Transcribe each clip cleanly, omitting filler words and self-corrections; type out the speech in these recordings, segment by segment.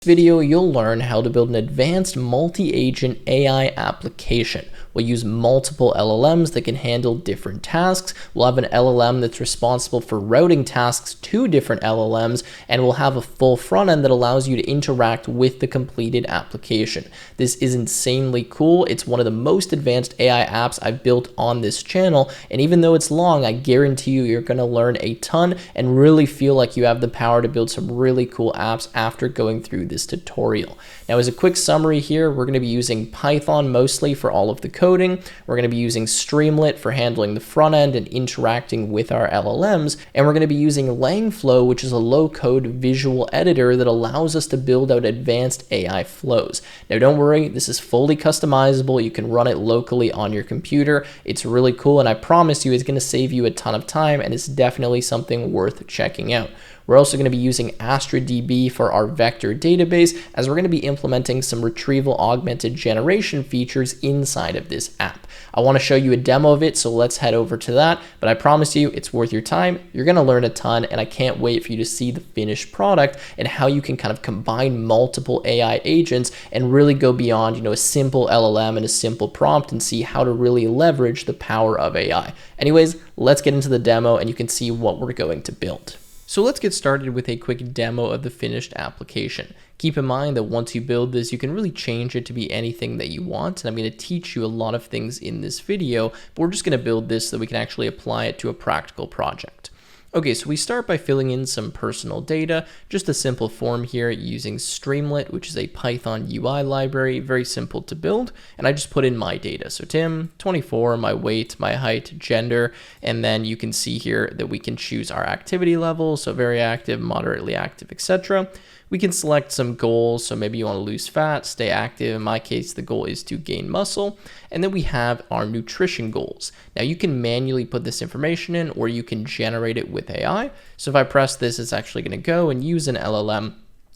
Video, you'll learn how to build an advanced multi-agent AI application. We'll use multiple LLMs that can handle different tasks. We'll have an LLM that's responsible for routing tasks to different LLMs, and we'll have a full front end that allows you to interact with the completed application. This is insanely cool. It's one of the most advanced AI apps I've built on this channel, and even though it's long, I guarantee you're going to learn a ton and really feel like you have the power to build some really cool apps after going through this tutorial. Now, as a quick summary here, we're going to be using Python mostly for all of the coding. We're going to be using Streamlit for handling the front end and interacting with our LLMs. And we're going to be using Langflow, which is a low-code visual editor that allows us to build out advanced AI flows. Now, don't worry, this is fully customizable. You can run it locally on your computer. It's really cool, and I promise you it's going to save you a ton of time, and it's definitely something worth checking out. We're also going to be using Astra DB for our vector database, as we're going to be implementing some retrieval augmented generation features inside of this app. I want to show you a demo of it, so let's head over to that, but I promise you it's worth your time. You're going to learn a ton, and I can't wait for you to see the finished product and how you can kind of combine multiple AI agents and really go beyond, a simple LLM and a simple prompt and see how to really leverage the power of AI. Anyways, let's get into the demo and you can see what we're going to build. So let's get started with a quick demo of the finished application. Keep in mind that once you build this, you can really change it to be anything that you want. And I'm going to teach you a lot of things in this video, but we're just going to build this so that we can actually apply it to a practical project. Okay, so we start by filling in some personal data, just a simple form here using Streamlit, which is a Python UI library, very simple to build. And I just put in my data. So Tim, 24, my weight, my height, gender, and then you can see here that we can choose our activity level. So very active, moderately active, etc. We can select some goals. So maybe you want to lose fat, stay active. In my case, the goal is to gain muscle. And then we have our nutrition goals. Now you can manually put this information in, or you can generate it with AI. So if I press this, it's actually going to go and use an LLM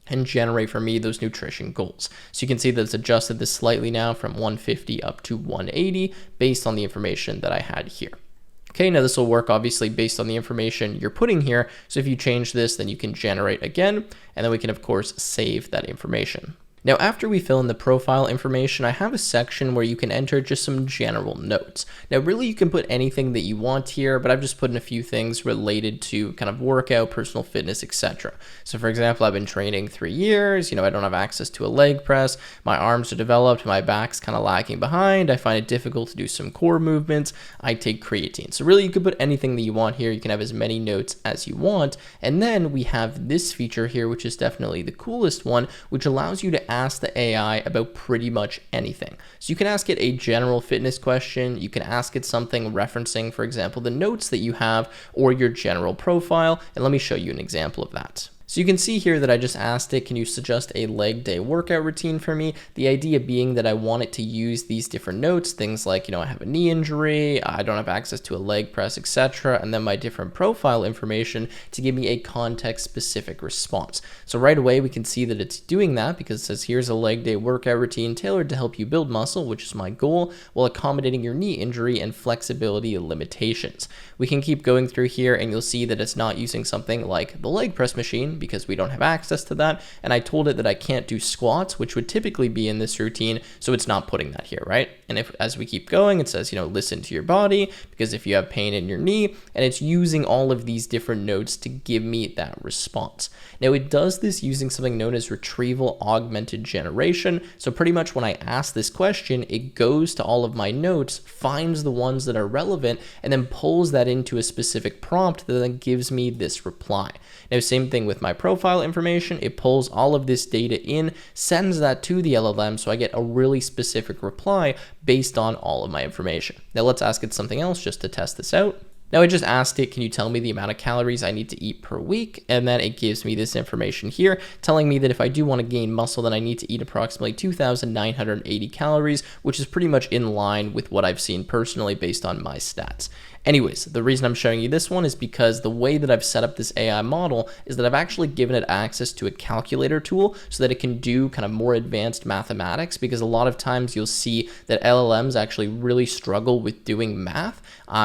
and generate for me those nutrition goals. So you can see that it's adjusted this slightly now from 150 up to 180 based on the information that I had here. Okay, now this will work obviously based on the information you're putting here. So if you change this, then you can generate again, and then we can of course save that information. Now, after we fill in the profile information, I have a section where you can enter just some general notes. Now, really, you can put anything that you want here, but I've just put in a few things related to kind of workout, personal fitness, etc. So, for example, I've been training 3 years. I don't have access to a leg press. My arms are developed. My back's kind of lagging behind. I find it difficult to do some core movements. I take creatine. So, really, you can put anything that you want here. You can have as many notes as you want. And then we have this feature here, which is definitely the coolest one, which allows you to ask the AI about pretty much anything. So you can ask it a general fitness question. You can ask it something referencing, for example, the notes that you have or your general profile. And let me show you an example of that. So you can see here that I just asked it, can you suggest a leg day workout routine for me? The idea being that I want it to use these different notes, things like, I have a knee injury, I don't have access to a leg press, etc. And then my different profile information to give me a context-specific response. So right away, we can see that it's doing that because it says, here's a leg day workout routine tailored to help you build muscle, which is my goal, while accommodating your knee injury and flexibility limitations. We can keep going through here and you'll see that it's not using something like the leg press machine, because we don't have access to that. And I told it that I can't do squats, which would typically be in this routine. So it's not putting that here, right? And if, as we keep going, it says, listen to your body, because if you have pain in your knee, and it's using all of these different notes to give me that response. Now it does this using something known as retrieval augmented generation. So pretty much when I ask this question, it goes to all of my notes, finds the ones that are relevant, and then pulls that into a specific prompt that then gives me this reply. Now, same thing with my profile information. It pulls all of this data in, sends that to the LLM, so I get a really specific reply based on all of my information. Now let's ask it something else just to test this out. Now I just asked it, can you tell me the amount of calories I need to eat per week? And then it gives me this information here, telling me that if I do want to gain muscle, then I need to eat approximately 2,980 calories, which is pretty much in line with what I've seen personally based on my stats. Anyways, the reason I'm showing you this one is because the way that I've set up this AI model is that I've actually given it access to a calculator tool so that it can do kind of more advanced mathematics, because a lot of times you'll see that LLMs actually really struggle with doing math.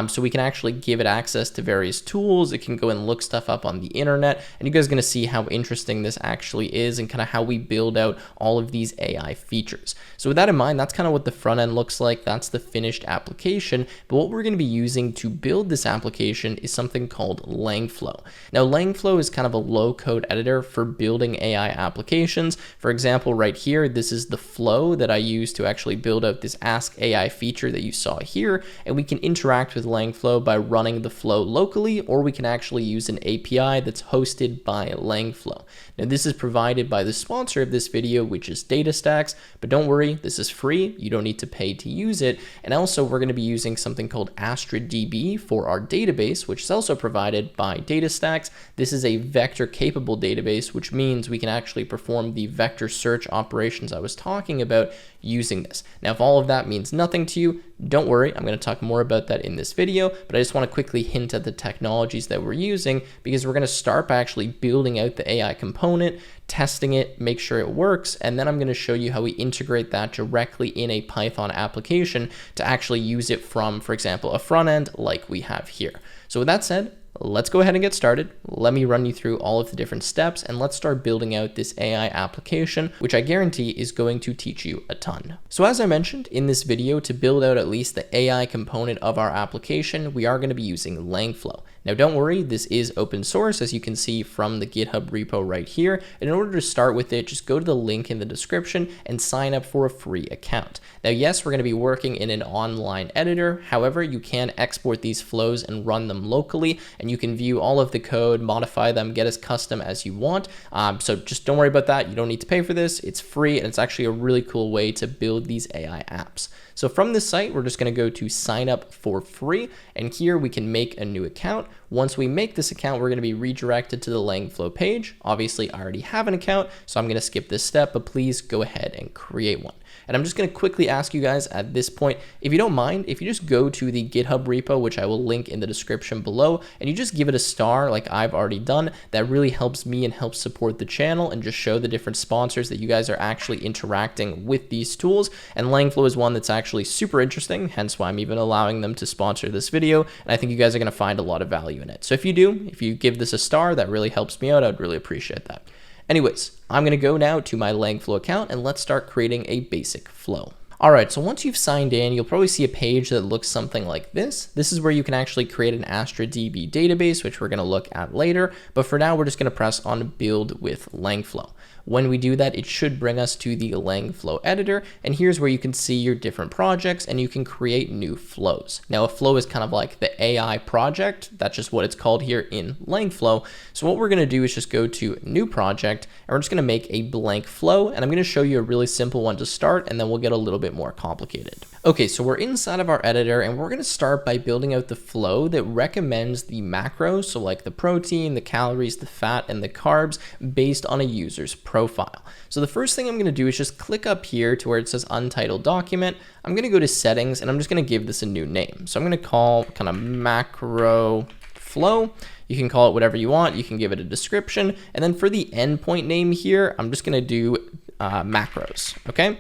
So we can actually give it access to various tools. It can go and look stuff up on the internet, and you guys are going to see how interesting this actually is and kind of how we build out all of these AI features. So with that in mind, that's kind of what the front end looks like. That's the finished application. But what we're going to be using to build this application is something called Langflow. Now, Langflow is kind of a low-code editor for building AI applications. For example, right here, this is the flow that I use to actually build out this Ask AI feature that you saw here, and we can interact with Langflow by running the flow locally, or we can actually use an API that's hosted by Langflow. Now, this is provided by the sponsor of this video, which is DataStax, but don't worry, this is free. You don't need to pay to use it. And also, we're going to be using something called AstraDB for our database, which is also provided by DataStax. This is a vector-capable database, which means we can actually perform the vector search operations I was talking about using this. Now, if all of that means nothing to you, don't worry, I'm going to talk more about that in this video, but I just want to quickly hint at the technologies that we're using, because we're going to start by actually building out the AI component, testing it, make sure it works, and then I'm going to show you how we integrate that directly in a Python application to actually use it from, for example, a front end like we have here. So with that said, let's go ahead and get started. Let me run you through all of the different steps, and let's start building out this AI application, which I guarantee is going to teach you a ton. So as I mentioned in this video, to build out at least the AI component of our application, we are going to be using Langflow. Now, don't worry, this is open source, as you can see from the GitHub repo right here. And in order to start with it, just go to the link in the description and sign up for a free account. Now, yes, we're going to be working in an online editor. However, you can export these flows and run them locally, and you can view all of the code, modify them, get as custom as you want. So just don't worry about that. You don't need to pay for this. It's free, and it's actually a really cool way to build these AI apps. So from this site, we're just going to go to sign up for free, and here we can make a new account. Once we make this account, we're going to be redirected to the Langflow page. Obviously, I already have an account, so I'm going to skip this step, but please go ahead and create one. And I'm just going to quickly ask you guys at this point, if you don't mind, if you just go to the GitHub repo, which I will link in the description below, and you just give it a star like I've already done, that really helps me and helps support the channel and just show the different sponsors that you guys are actually interacting with these tools. And Langflow is one that's actually super interesting, hence why I'm even allowing them to sponsor this video. And I think you guys are going to find a lot of value in it. So if you do, if you give this a star, that really helps me out. I'd really appreciate that. Anyways, I'm going to go now to my Langflow account, and let's start creating a basic flow. All right, so once you've signed in, you'll probably see a page that looks something like this. This is where you can actually create an Astra DB database, which we're going to look at later. But for now, we're just going to press on build with Langflow. When we do that, it should bring us to the Langflow editor, and here's where you can see your different projects and you can create new flows. Now, a flow is kind of like the AI project. That's just what it's called here in Langflow. So what we're going to do is just go to new project, and we're just going to make a blank flow, and I'm going to show you a really simple one to start, and then we'll get a little bit more complicated. Okay, so we're inside of our editor, and we're going to start by building out the flow that recommends the macros, so like the protein, the calories, the fat, and the carbs based on a user's profile. So the first thing I'm going to do is just click up here to where it says untitled document. I'm going to go to settings, and I'm just going to give this a new name. So I'm going to call kind of macro flow. You can call it whatever you want. You can give it a description. And then for the endpoint name here, I'm just going to do macros, okay?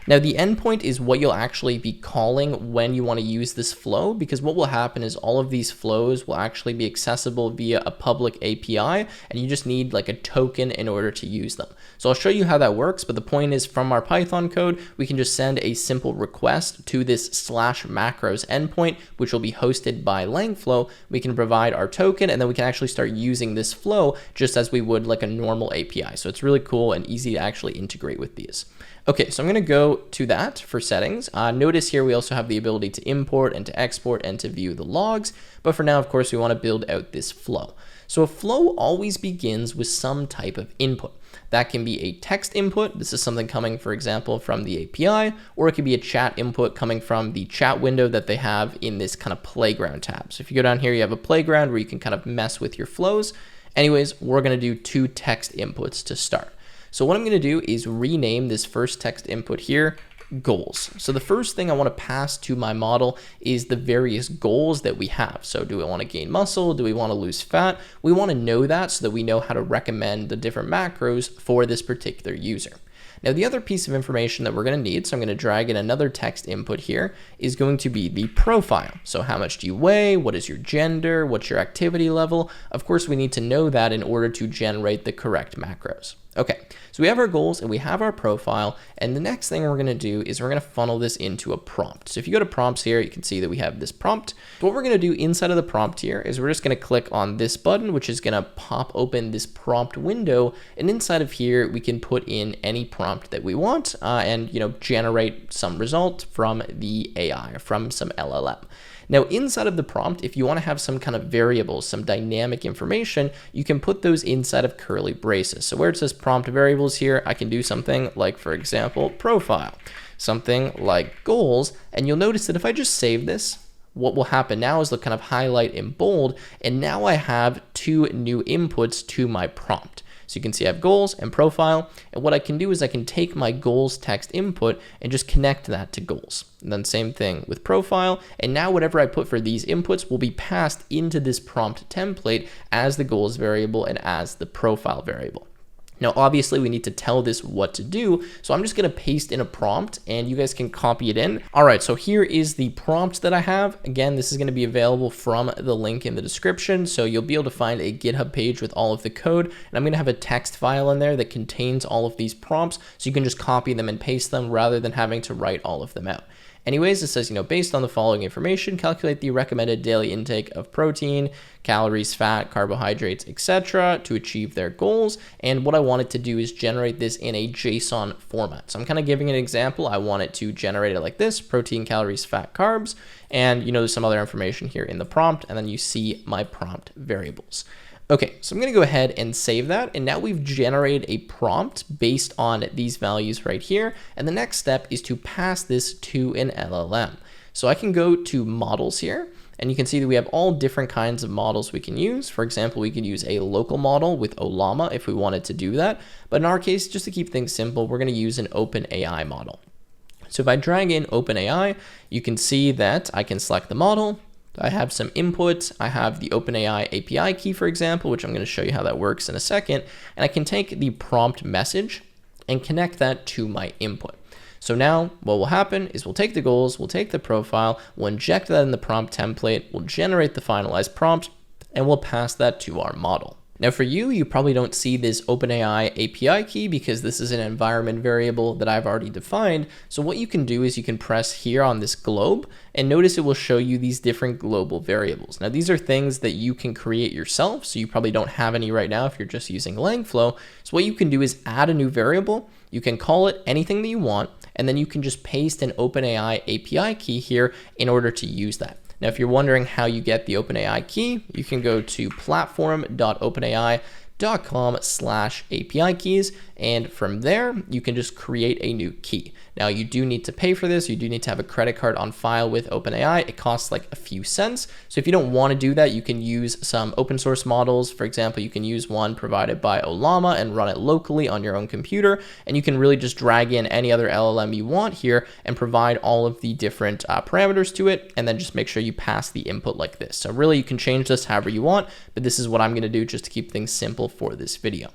Now, the endpoint is what you'll actually be calling when you want to use this flow, because what will happen is all of these flows will actually be accessible via a public API, and you just need like a token in order to use them. So I'll show you how that works, but the point is from our Python code, we can just send a simple request to this /macros endpoint, which will be hosted by Langflow. We can provide our token, and then we can actually start using this flow just as we would like a normal API. So it's really cool and easy to actually integrate with these. Okay, so I'm going to go to that for settings. Notice here we also have the ability to import and to export and to view the logs. But for now, of course, we want to build out this flow. So a flow always begins with some type of input. That can be a text input. This is something coming, for example, from the API, or it could be a chat input coming from the chat window that they have in this kind of playground tab. So if you go down here, you have a playground where you can kind of mess with your flows. Anyways, we're going to do 2 text inputs to start. So what I'm going to do is rename this first text input here goals. So the first thing I want to pass to my model is the various goals that we have. So do we want to gain muscle? Do we want to lose fat? We want to know that so that we know how to recommend the different macros for this particular user. Now, the other piece of information that we're going to need, so I'm going to drag in another text input here, is going to be the profile. So how much do you weigh? What is your gender? What's your activity level? Of course, we need to know that in order to generate the correct macros. Okay, so we have our goals and we have our profile, and the next thing we're going to do is we're going to funnel this into a prompt. So if you go to prompts here, you can see that we have this prompt. So what we're going to do inside of the prompt here is we're just going to click on this button, which is going to pop open this prompt window, and inside of here we can put in any prompt that we want and generate some result from the AI or from some LLM. Now, inside of the prompt, if you want to have some kind of variables, some dynamic information, you can put those inside of curly braces. So where it says prompt variables here, I can do something like, for example, profile, something like goals. And you'll notice that if I just save this, what will happen now is they'll kind of highlight in bold. And now I have two new inputs to my prompt. So you can see I have goals and profile, and what I can do is I can take my goals text input and just connect that to goals. And then same thing with profile, and now whatever I put for these inputs will be passed into this prompt template as the goals variable and as the profile variable. Now, obviously, we need to tell this what to do, so I'm just going to paste in a prompt, and you guys can copy it in. All right, so here is the prompt that I have. Again, this is going to be available from the link in the description, so you'll be able to find a GitHub page with all of the code, and I'm going to have a text file in there that contains all of these prompts, so you can just copy them and paste them rather than having to write all of them out. Anyways, it says, based on the following information, calculate the recommended daily intake of protein, calories, fat, carbohydrates, etc. to achieve their goals. And what I want it to do is generate this in a JSON format. So I'm kind of giving an example. I want it to generate it like this: protein, calories, fat, carbs. And there's some other information here in the prompt, and then you see my prompt variables. Okay, so I'm going to go ahead and save that, and now we've generated a prompt based on these values right here, and the next step is to pass this to an LLM. So I can go to models here, and you can see that we have all different kinds of models we can use. For example, we could use a local model with Ollama if we wanted to do that, but in our case, just to keep things simple, we're going to use an OpenAI model. So if I drag in OpenAI, you can see that I can select the model. I have some input. I have the OpenAI API key, for example, which I'm going to show you how that works in a second. And I can take the prompt message and connect that to my input. So now what will happen is we'll take the goals, we'll take the profile, we'll inject that in the prompt template, we'll generate the finalized prompt, and we'll pass that to our model. Now for you probably don't see this OpenAI API key because this is an environment variable that I've already defined. So what you can do is you can press here on this globe, and notice it will show you these different global variables. Now these are things that you can create yourself, so you probably don't have any right now if you're just using Langflow. So what you can do is add a new variable, you can call it anything that you want, and then you can just paste an OpenAI API key here in order to use that. Now, if you're wondering how you get the OpenAI key, you can go to platform.openai.com/API keys, and from there, you can just create a new key. Now, you do need to pay for this. You do need to have a credit card on file with OpenAI. It costs like a few cents. So if you don't want to do that, you can use some open source models. For example, you can use one provided by Ollama and run it locally on your own computer. And you can really just drag in any other LLM you want here and provide all of the different parameters to it. And then just make sure you pass the input like this. So really, you can change this however you want, but this is what I'm going to do just to keep things simple for this video.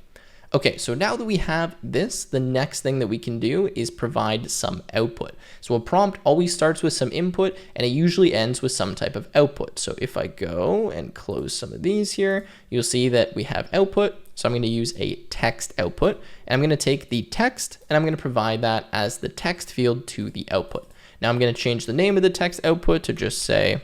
Okay, so now that we have this, the next thing that we can do is provide some output. So a prompt always starts with some input, and it usually ends with some type of output. So if I go and close some of these here, you'll see that we have output. So I'm going to use a text output, and I'm going to take the text, and I'm going to provide that as the text field to the output. Now I'm going to change the name of the text output to just say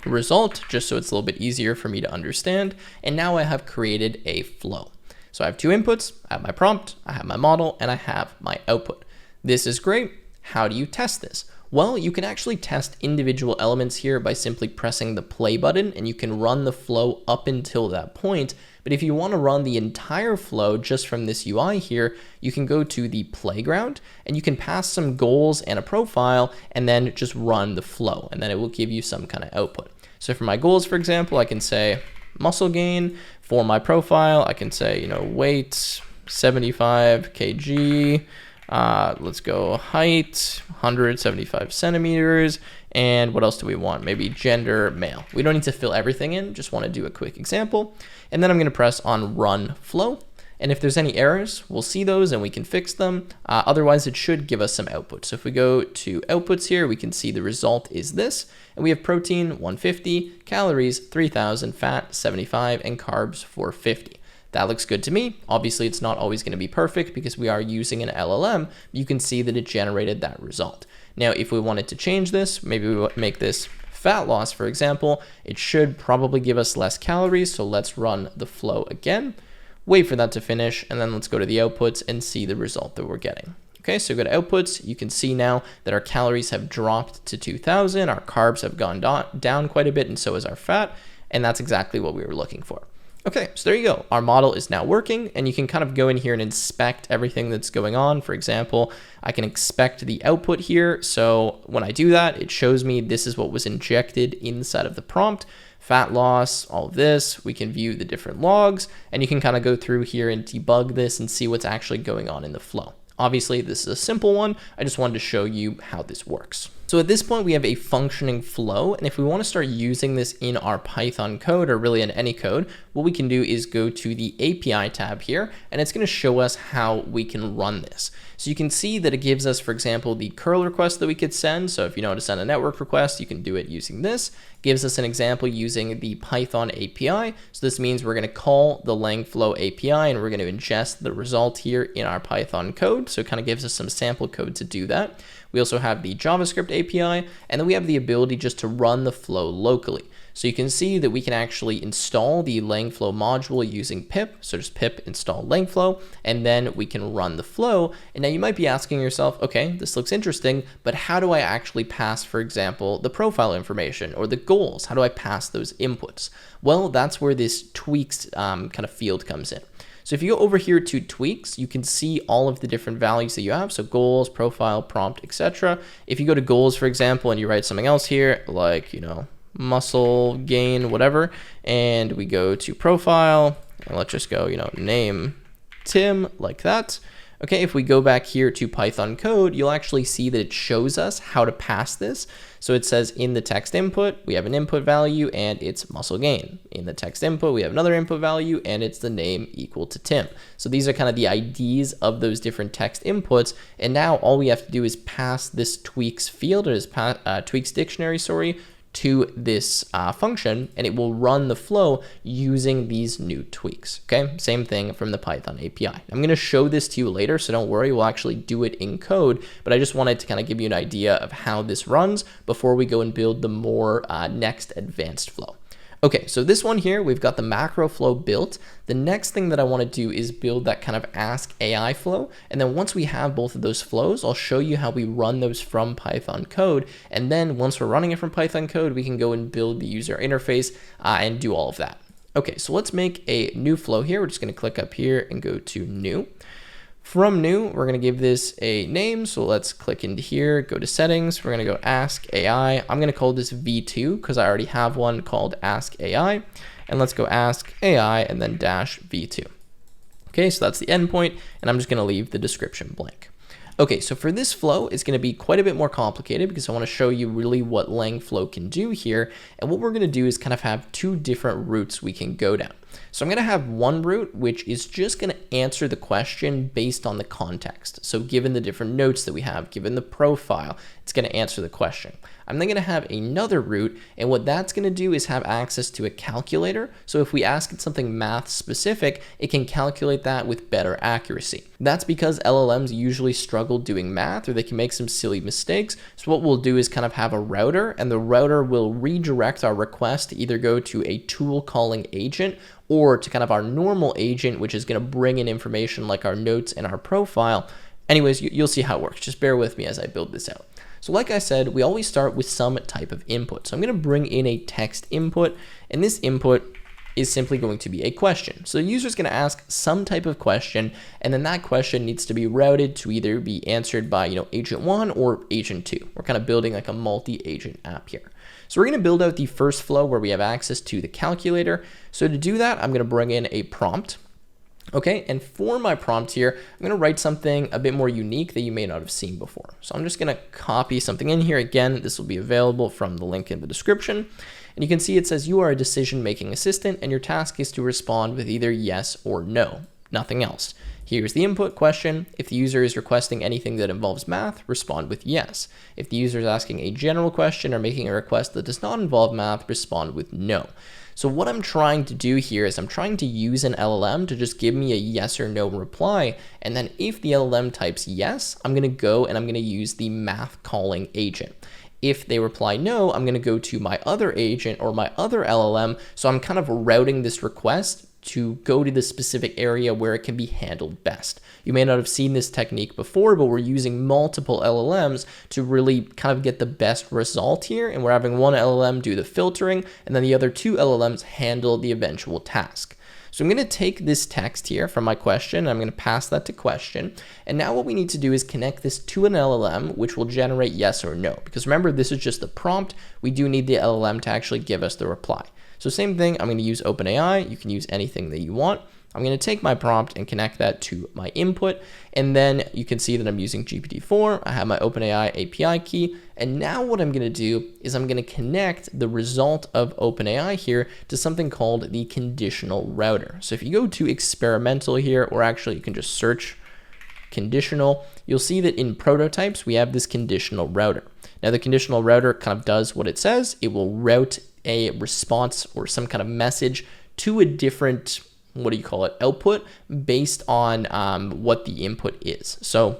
result, just so it's a little bit easier for me to understand. And now I have created a flow. So I have two inputs, I have my prompt, I have my model, and I have my output. This is great. How do you test this? Well, you can actually test individual elements here by simply pressing the play button, and you can run the flow up until that point. But if you want to run the entire flow just from this UI here, you can go to the playground, and you can pass some goals and a profile, and then just run the flow, and then it will give you some kind of output. So for my goals, for example, I can say muscle gain. For my profile, I can say, weight 75 kg, Let's go height, 175 centimeters. And what else do we want? Maybe gender, male. We don't need to fill everything in, just want to do a quick example. And then I'm going to press on run flow. And if there's any errors, we'll see those and we can fix them. Otherwise, it should give us some output. So if we go to outputs here, we can see the result is this. And we have protein 150, calories 3000, fat 75, and carbs 450. That looks good to me. Obviously, it's not always going to be perfect because we are using an LLM. You can see that it generated that result. Now, if we wanted to change this, maybe we make this fat loss, for example, it should probably give us less calories. So let's run the flow again, wait for that to finish, and then let's go to the outputs and see the result that we're getting. Okay, so go to outputs. You can see now that our calories have dropped to 2000, our carbs have gone down quite a bit, and so is our fat, and that's exactly what we were looking for. Okay, so there you go. Our model is now working, and you can kind of go in here and inspect everything that's going on. For example, I can inspect the output here. So when I do that, it shows me this is what was injected inside of the prompt. Fat loss, all of this. We can view the different logs, and you can kind of go through here and debug this and see what's actually going on in the flow. Obviously, this is a simple one. I just wanted to show you how this works. So at this point, we have a functioning flow. And if we want to start using this in our Python code, or really in any code, what we can do is go to the API tab here, and it's going to show us how we can run this. So you can see that it gives us, for example, the curl request that we could send. So if you know how to send a network request, you can do it using this. Gives us an example using the Python API. So this means we're going to call the Langflow API, and we're going to ingest the result here in our Python code. So it kind of gives us some sample code to do that. We also have the JavaScript API, and then we have the ability just to run the flow locally. So you can see that we can actually install the Langflow module using pip. So just pip install Langflow, and then we can run the flow. And now you might be asking yourself, okay, this looks interesting, but how do I actually pass, for example, the profile information or the goals? How do I pass those inputs? Well, that's where this tweaks kind of field comes in. So if you go over here to tweaks, you can see all of the different values that you have. So goals, profile, prompt, etc. If you go to goals, for example, and you write something else here, like, muscle gain, whatever, and we go to profile, and let's just go, name Tim, like that. Okay, if we go back here to Python code, you'll actually see that it shows us how to pass this. So it says in the text input, we have an input value and it's muscle gain. In the text input, we have another input value and it's the name equal to Tim. So these are kind of the IDs of those different text inputs. And now all we have to do is pass this tweaks field, or this tweaks dictionary, to this function, and it will run the flow using these new tweaks. Okay, same thing from the Python API. I'm going to show this to you later, so don't worry, we'll actually do it in code, but I just wanted to kind of give you an idea of how this runs before we go and build the more next advanced flow. Okay, so this one here, we've got the macro flow built. The next thing that I want to do is build that kind of Ask AI flow. And then once we have both of those flows, I'll show you how we run those from Python code. And then once we're running it from Python code, we can go and build the user interface and do all of that. Okay, so let's make a new flow here. We're just going to click up here and go to new. From new, we're going to give this a name. So let's click into here, go to settings. We're going to go Ask AI. I'm going to call this V2 because I already have one called Ask AI. And let's go Ask AI and then dash V2. Okay, so that's the endpoint, and I'm just going to leave the description blank. Okay, so for this flow, it's going to be quite a bit more complicated because I want to show you really what Langflow can do here. And what we're going to do is kind of have two different routes we can go down. So I'm going to have one route, which is just going to answer the question based on the context. So given the different notes that we have, given the profile, it's going to answer the question. I'm then going to have another route, and what that's going to do is have access to a calculator. So if we ask it something math specific, it can calculate that with better accuracy. That's because LLMs usually struggle doing math, or they can make some silly mistakes. So what we'll do is kind of have a router, and the router will redirect our request to either go to a tool calling agent or to kind of our normal agent, which is going to bring in information like our notes and our profile. Anyways, you'll see how it works. Just bear with me as I build this out. So like I said, we always start with some type of input. So I'm going to bring in a text input, and this input is simply going to be a question. So the user is going to ask some type of question, and then that question needs to be routed to either be answered by agent 1 or agent 2. We're kind of building like a multi-agent app here. So we're going to build out the first flow where we have access to the calculator. So to do that, I'm going to bring in a prompt. Okay, and for my prompt here, I'm going to write something a bit more unique that you may not have seen before. So I'm just going to copy something in here. Again, this will be available from the link in the description. And you can see it says you are a decision-making assistant and your task is to respond with either yes or no, nothing else. Here's the input question. If the user is requesting anything that involves math, respond with yes. If the user is asking a general question or making a request that does not involve math, respond with no. So what I'm trying to do here is I'm trying to use an LLM to just give me a yes or no reply. And then if the LLM types yes, I'm going to go and I'm going to use the math calling agent. If they reply no, I'm going to go to my other agent or my other LLM. So I'm kind of routing this request to go to the specific area where it can be handled best. You may not have seen this technique before, but we're using multiple LLMs to really kind of get the best result here. And we're having one LLM do the filtering and then the other two LLMs handle the eventual task. So I'm going to take this text here from my question, and I'm going to pass that to question. And now what we need to do is connect this to an LLM, which will generate yes or no. Because remember, this is just the prompt. We do need the LLM to actually give us the reply. So same thing, I'm going to use OpenAI. You can use anything that you want. I'm going to take my prompt and connect that to my input. And then you can see that I'm using GPT-4. I have my OpenAI API key. And now what I'm going to do is I'm going to connect the result of OpenAI here to something called the conditional router. So if you go to experimental here, or actually you can just search conditional, you'll see that in prototypes, we have this conditional router. Now the conditional router kind of does what it says. It will route a response or some kind of message to a different, output based on what the input is. So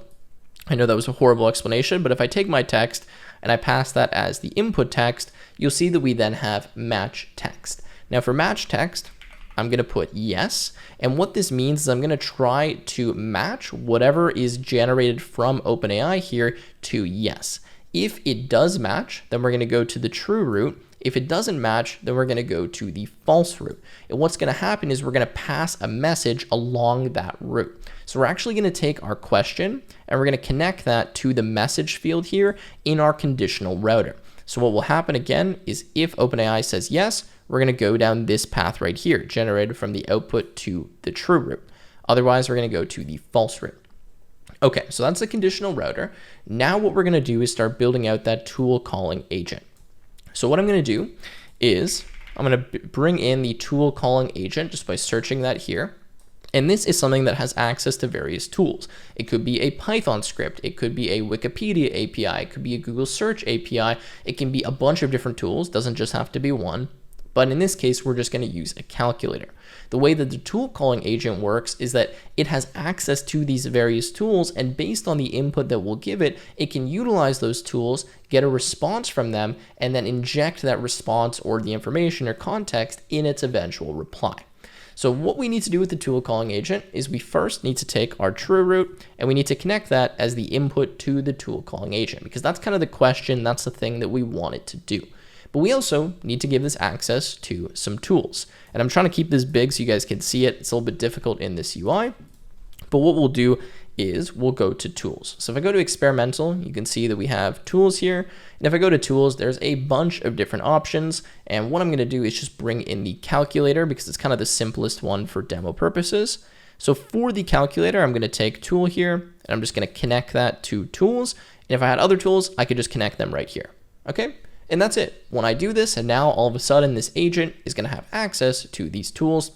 I know that was a horrible explanation, but if I take my text and I pass that as the input text, you'll see that we then have match text. Now for match text, I'm going to put yes. And what this means is I'm going to try to match whatever is generated from OpenAI here to yes. If it does match, then we're going to go to the true route. If it doesn't match, then we're going to go to the false route. And what's going to happen is we're going to pass a message along that route. So we're actually going to take our question and we're going to connect that to the message field here in our conditional router. So what will happen again is if OpenAI says yes, we're going to go down this path right here, generated from the output to the true route. Otherwise, we're going to go to the false route. Okay, so that's the conditional router. Now what we're going to do is start building out that tool calling agent. So what I'm going to do is I'm going to bring in the tool calling agent just by searching that here. And this is something that has access to various tools. It could be a Python script. It could be a Wikipedia API. It could be a Google Search API. It can be a bunch of different tools. Doesn't just have to be one. But in this case, we're just going to use a calculator. The way that the tool calling agent works is that it has access to these various tools, and based on the input that we'll give it, it can utilize those tools, get a response from them, and then inject that response or the information or context in its eventual reply. So what we need to do with the tool calling agent is we first need to take our true route and we need to connect that as the input to the tool calling agent, because that's kind of the question, that's the thing that we want it to do. But we also need to give this access to some tools. And I'm trying to keep this big so you guys can see it. It's a little bit difficult in this UI. But what we'll do is we'll go to tools. So if I go to experimental, you can see that we have tools here. And if I go to tools, there's a bunch of different options. And what I'm going to do is just bring in the calculator because it's kind of the simplest one for demo purposes. So for the calculator, I'm going to take tool here and I'm just going to connect that to tools. And if I had other tools, I could just connect them right here. Okay. And that's it. When I do this, and now all of a sudden this agent is going to have access to these tools,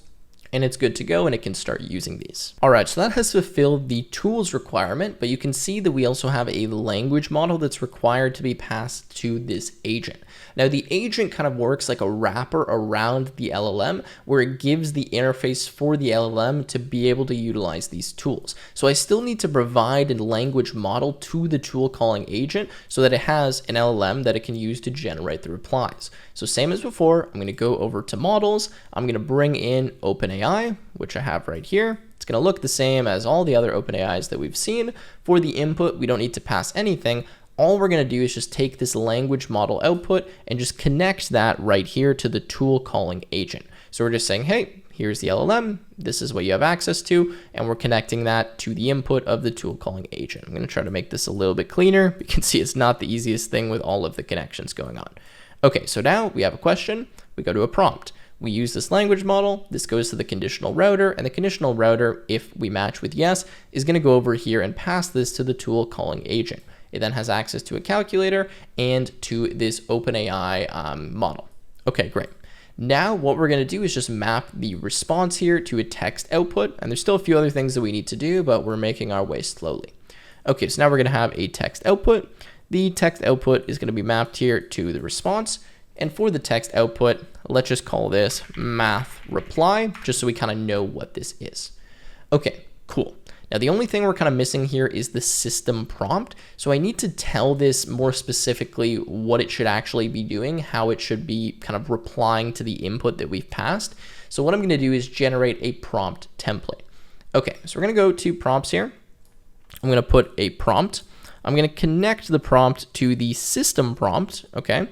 and it's good to go and it can start using these. All right, so that has fulfilled the tools requirement, but you can see that we also have a language model that's required to be passed to this agent. Now the agent kind of works like a wrapper around the LLM where it gives the interface for the LLM to be able to utilize these tools. So I still need to provide a language model to the tool calling agent so that it has an LLM that it can use to generate the replies. So same as before, I'm going to go over to models. I'm going to bring in OpenAI, which I have right here. It's going to look the same as all the other OpenAIs that we've seen. For the input, we don't need to pass anything. All we're going to do is just take this language model output and just connect that right here to the tool calling agent. So we're just saying, hey, here's the LLM. This is what you have access to. And we're connecting that to the input of the tool calling agent. I'm going to try to make this a little bit cleaner. You can see it's not the easiest thing with all of the connections going on. Okay, so now we have a question. We go to a prompt. we use this language model, this goes to the conditional router, and the conditional router, if we match with yes, is going to go over here and pass this to the tool calling agent. It then has access to a calculator and to this OpenAI model. Okay, great. Now what we're going to do is just map the response here to a text output, and there's still a few other things that we need to do, but we're making our way slowly. Okay, so now we're going to have a text output. The text output is going to be mapped here to the response, and for the text output, let's just call this math reply, just so we kind of know what this is. Okay, cool. Now, the only thing we're kind of missing here is the system prompt. So I need to tell this more specifically what it should actually be doing, how it should be kind of replying to the input that we've passed. So what I'm going to do is generate a prompt template. Okay, so we're going to go to prompts here. I'm going to put a prompt. I'm going to connect the prompt to the system prompt, okay?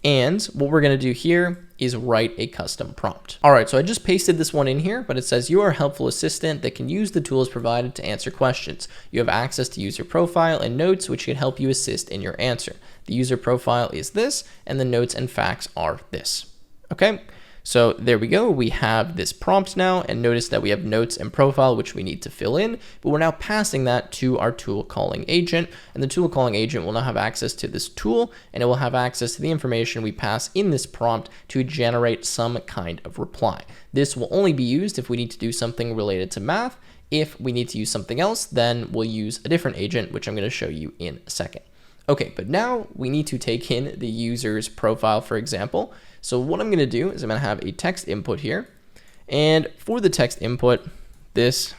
And what we're going to do here is write a custom prompt. All right, so I just pasted this one in here, but it says you are a helpful assistant that can use the tools provided to answer questions. You have access to user profile and notes, which can help you assist in your answer. The user profile is this, and the notes and facts are this. Okay, so there we go. We have this prompt now, and notice that we have notes and profile, which we need to fill in, but we're now passing that to our tool calling agent, and the tool calling agent will now have access to this tool, and it will have access to the information we pass in this prompt to generate some kind of reply. This will only be used if we need to do something related to math. If we need to use something else, then we'll use a different agent, which I'm going to show you in a second. Okay, but now we need to take in the user's profile, for example. So what I'm going to do is I'm going to have a text input here. And for the text input, this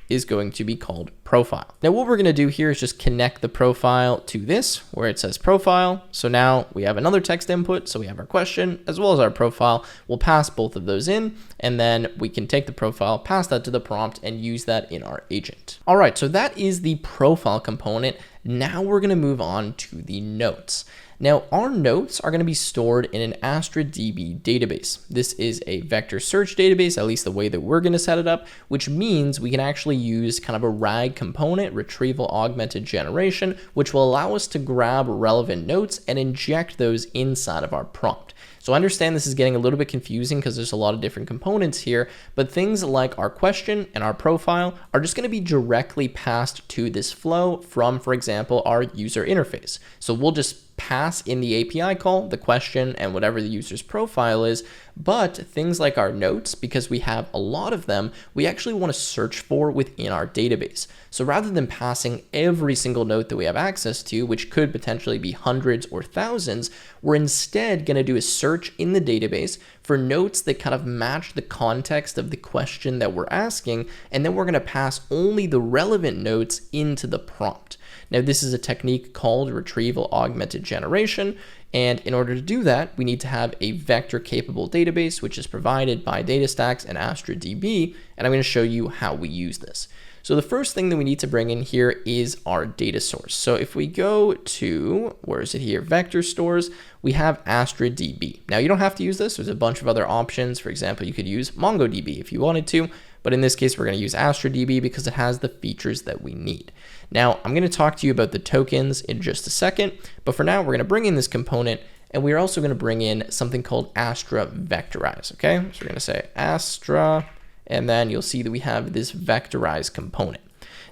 is going to be called profile. Now what we're going to do here is just connect the profile to this where it says profile. So now we have another text input. So we have our question as well as our profile. We'll pass both of those in, and then we can take the profile, pass that to the prompt, and use that in our agent. All right, so that is the profile component. Now we're going to move on to the notes. Now, our notes are going to be stored in an Astra DB database. This is a vector search database, at least the way that we're going to set it up, which means we can actually use kind of a RAG component, retrieval augmented generation, which will allow us to grab relevant notes and inject those inside of our prompt. So I understand this is getting a little bit confusing because there's a lot of different components here, but things like our question and our profile are just going to be directly passed to this flow from, for example, our user interface. So we'll just pass in the API call the question and whatever the user's profile is, but things like our notes, because we have a lot of them, we actually want to search for within our database. So rather than passing every single note that we have access to, which could potentially be hundreds or thousands, we're instead going to do a search in the database for notes that kind of match the context of the question that we're asking, and then we're going to pass only the relevant notes into the prompt. Now, this is a technique called retrieval augmented generation, and in order to do that, we need to have a vector-capable database, which is provided by DataStax and Astra DB, and I'm going to show you how we use this. So the first thing that we need to bring in here is our data source. So if we go to, where is it here, vector stores, we have Astra DB. Now, you don't have to use this. There's a bunch of other options. For example, you could use MongoDB if you wanted to, but in this case, we're going to use Astra DB because it has the features that we need. Now, I'm going to talk to you about the tokens in just a second, but for now, we're going to bring in this component, and we're also going to bring in something called Astra Vectorize, okay? So we're going to say Astra, and then you'll see that we have this vectorize component.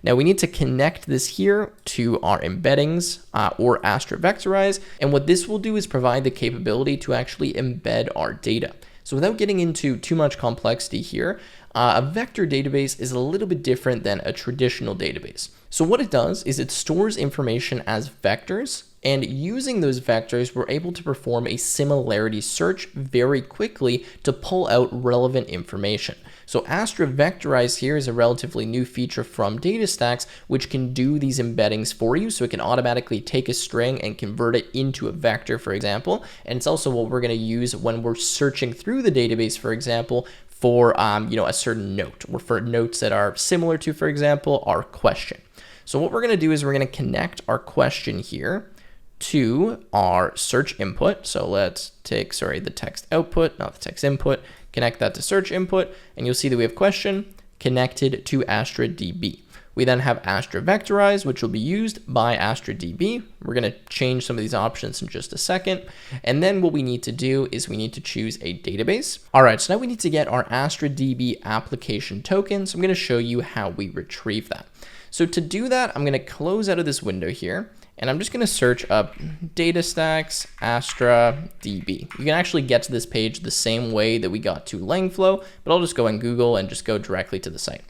Now, we need to connect this here to our embeddings or Astra Vectorize, and what this will do is provide the capability to actually embed our data. So without getting into too much complexity here, a vector database is a little bit different than a traditional database. So what it does is it stores information as vectors, and using those vectors, we're able to perform a similarity search very quickly to pull out relevant information. So Astra Vectorize here is a relatively new feature from DataStax, which can do these embeddings for you. So it can automatically take a string and convert it into a vector, for example. And it's also what we're going to use when we're searching through the database, for example, for a certain note, or for notes that are similar to, for example, our question. So what we're going to do is we're going to connect our question here to our search input. So let's take, the text output, not the text input, connect that to search input, and you'll see that we have question connected to Astra DB. We then have Astra Vectorize, which will be used by AstraDB. We're going to change some of these options in just a second. And then what we need to do is we need to choose a database. All right, so now we need to get our AstraDB application token. So I'm going to show you how we retrieve that. So to do that, I'm going to close out of this window here, and I'm just going to search up DataStax Astra DB. You can actually get to this page the same way that we got to Langflow, but I'll just go in Google and just go directly to the site.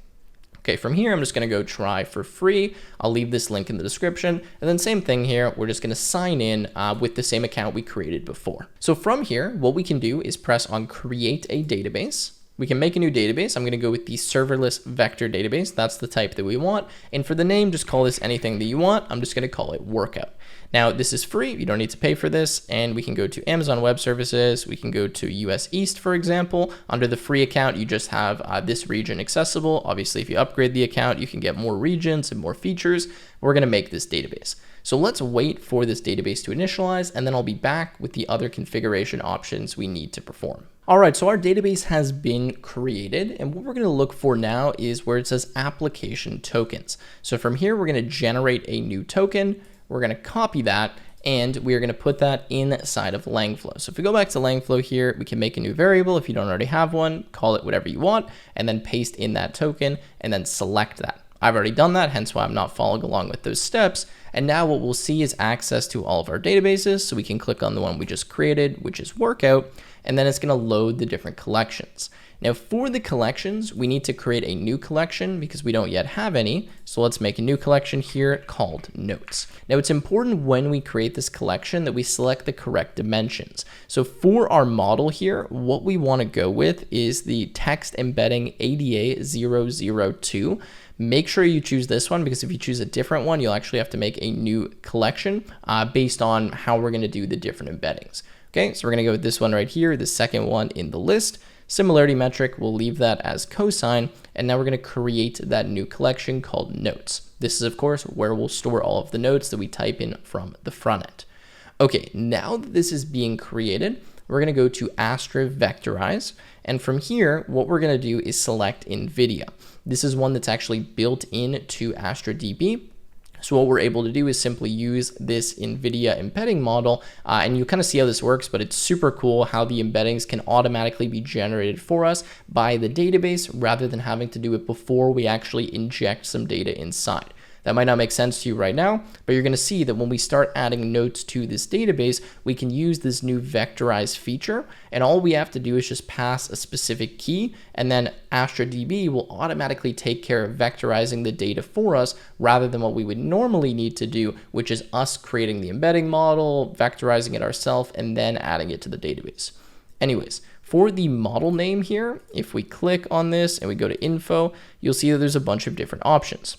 Okay, from here, I'm just going to go try for free. I'll leave this link in the description. And then same thing here, we're just going to sign in with the same account we created before. So from here, what we can do is press on create a database. We can make a new database. I'm going to go with the serverless vector database. That's the type that we want. And for the name, just call this anything that you want. I'm just going to call it workout. Now, this is free. You don't need to pay for this. And we can go to Amazon Web Services. We can go to US East, for example. Under the free account, you just have this region accessible. Obviously, if you upgrade the account, you can get more regions and more features. We're going to make this database. So let's wait for this database to initialize, and then I'll be back with the other configuration options we need to perform. All right, so our database has been created, and what we're going to look for now is where it says application tokens. So from here, we're going to generate a new token. We're going to copy that, and we are going to put that inside of Langflow. So if we go back to Langflow here, we can make a new variable. If you don't already have one, call it whatever you want, and then paste in that token, and then select that. I've already done that, hence why I'm not following along with those steps. And now what we'll see is access to all of our databases. So we can click on the one we just created, which is workout, and then it's going to load the different collections. Now for the collections, we need to create a new collection because we don't yet have any. So let's make a new collection here called notes. Now it's important when we create this collection that we select the correct dimensions. So for our model here, what we want to go with is the text embedding ADA 002. Make sure you choose this one because if you choose a different one, you'll actually have to make a new collection based on how we're going to do the different embeddings. Okay, so we're going to go with this one right here, the second one in the list. Similarity metric, we'll leave that as cosine. And now we're going to create that new collection called notes. This is, of course, where we'll store all of the notes that we type in from the front end. Okay, now that this is being created, we're going to go to Astra Vectorize. And from here, what we're going to do is select NVIDIA. This is one that's actually built into AstraDB. So what we're able to do is simply use this NVIDIA embedding model, and you kind of see how this works, but it's super cool how the embeddings can automatically be generated for us by the database rather than having to do it before we actually inject some data inside. That might not make sense to you right now, but you're going to see that when we start adding notes to this database, we can use this new vectorize feature, and all we have to do is just pass a specific key, and then AstraDB will automatically take care of vectorizing the data for us rather than what we would normally need to do, which is us creating the embedding model, vectorizing it ourselves, and then adding it to the database. Anyways, for the model name here, if we click on this and we go to info, you'll see that there's a bunch of different options.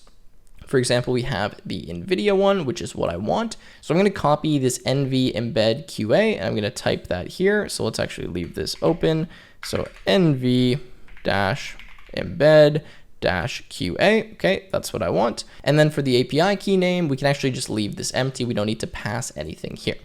For example, we have the NVIDIA one, which is what I want. So I'm going to copy this NV embed QA, and I'm going to type that here. So let's actually leave this open. So NV embed QA. Okay, that's what I want. And then for the API key name, we can actually just leave this empty. We don't need to pass anything here.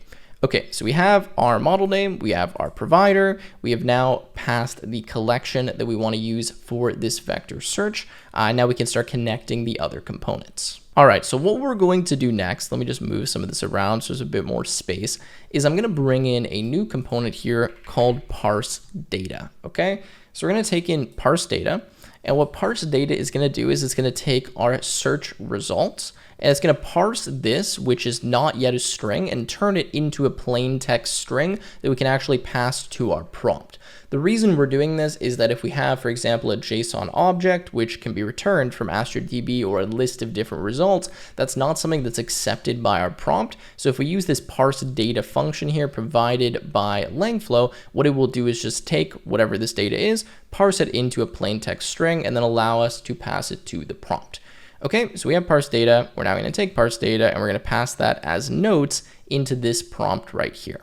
Okay, so we have our model name, we have our provider, we have now passed the collection that we want to use for this vector search. Now we can start connecting the other components. All right, so what we're going to do next, let me just move some of this around so there's a bit more space, is I'm going to bring in a new component here called parse data, okay? So we're going to take in parse data, and what parse data is going to do is it's going to take our search results, and it's going to parse this, which is not yet a string, and turn it into a plain text string that we can actually pass to our prompt. The reason we're doing this is that if we have, for example, a JSON object, which can be returned from AstraDB or a list of different results, that's not something that's accepted by our prompt. So if we use this parse data function here provided by Langflow, what it will do is just take whatever this data is, parse it into a plain text string, and then allow us to pass it to the prompt. Okay, so we have parse data. We're now going to take parse data and we're going to pass that as notes into this prompt right here.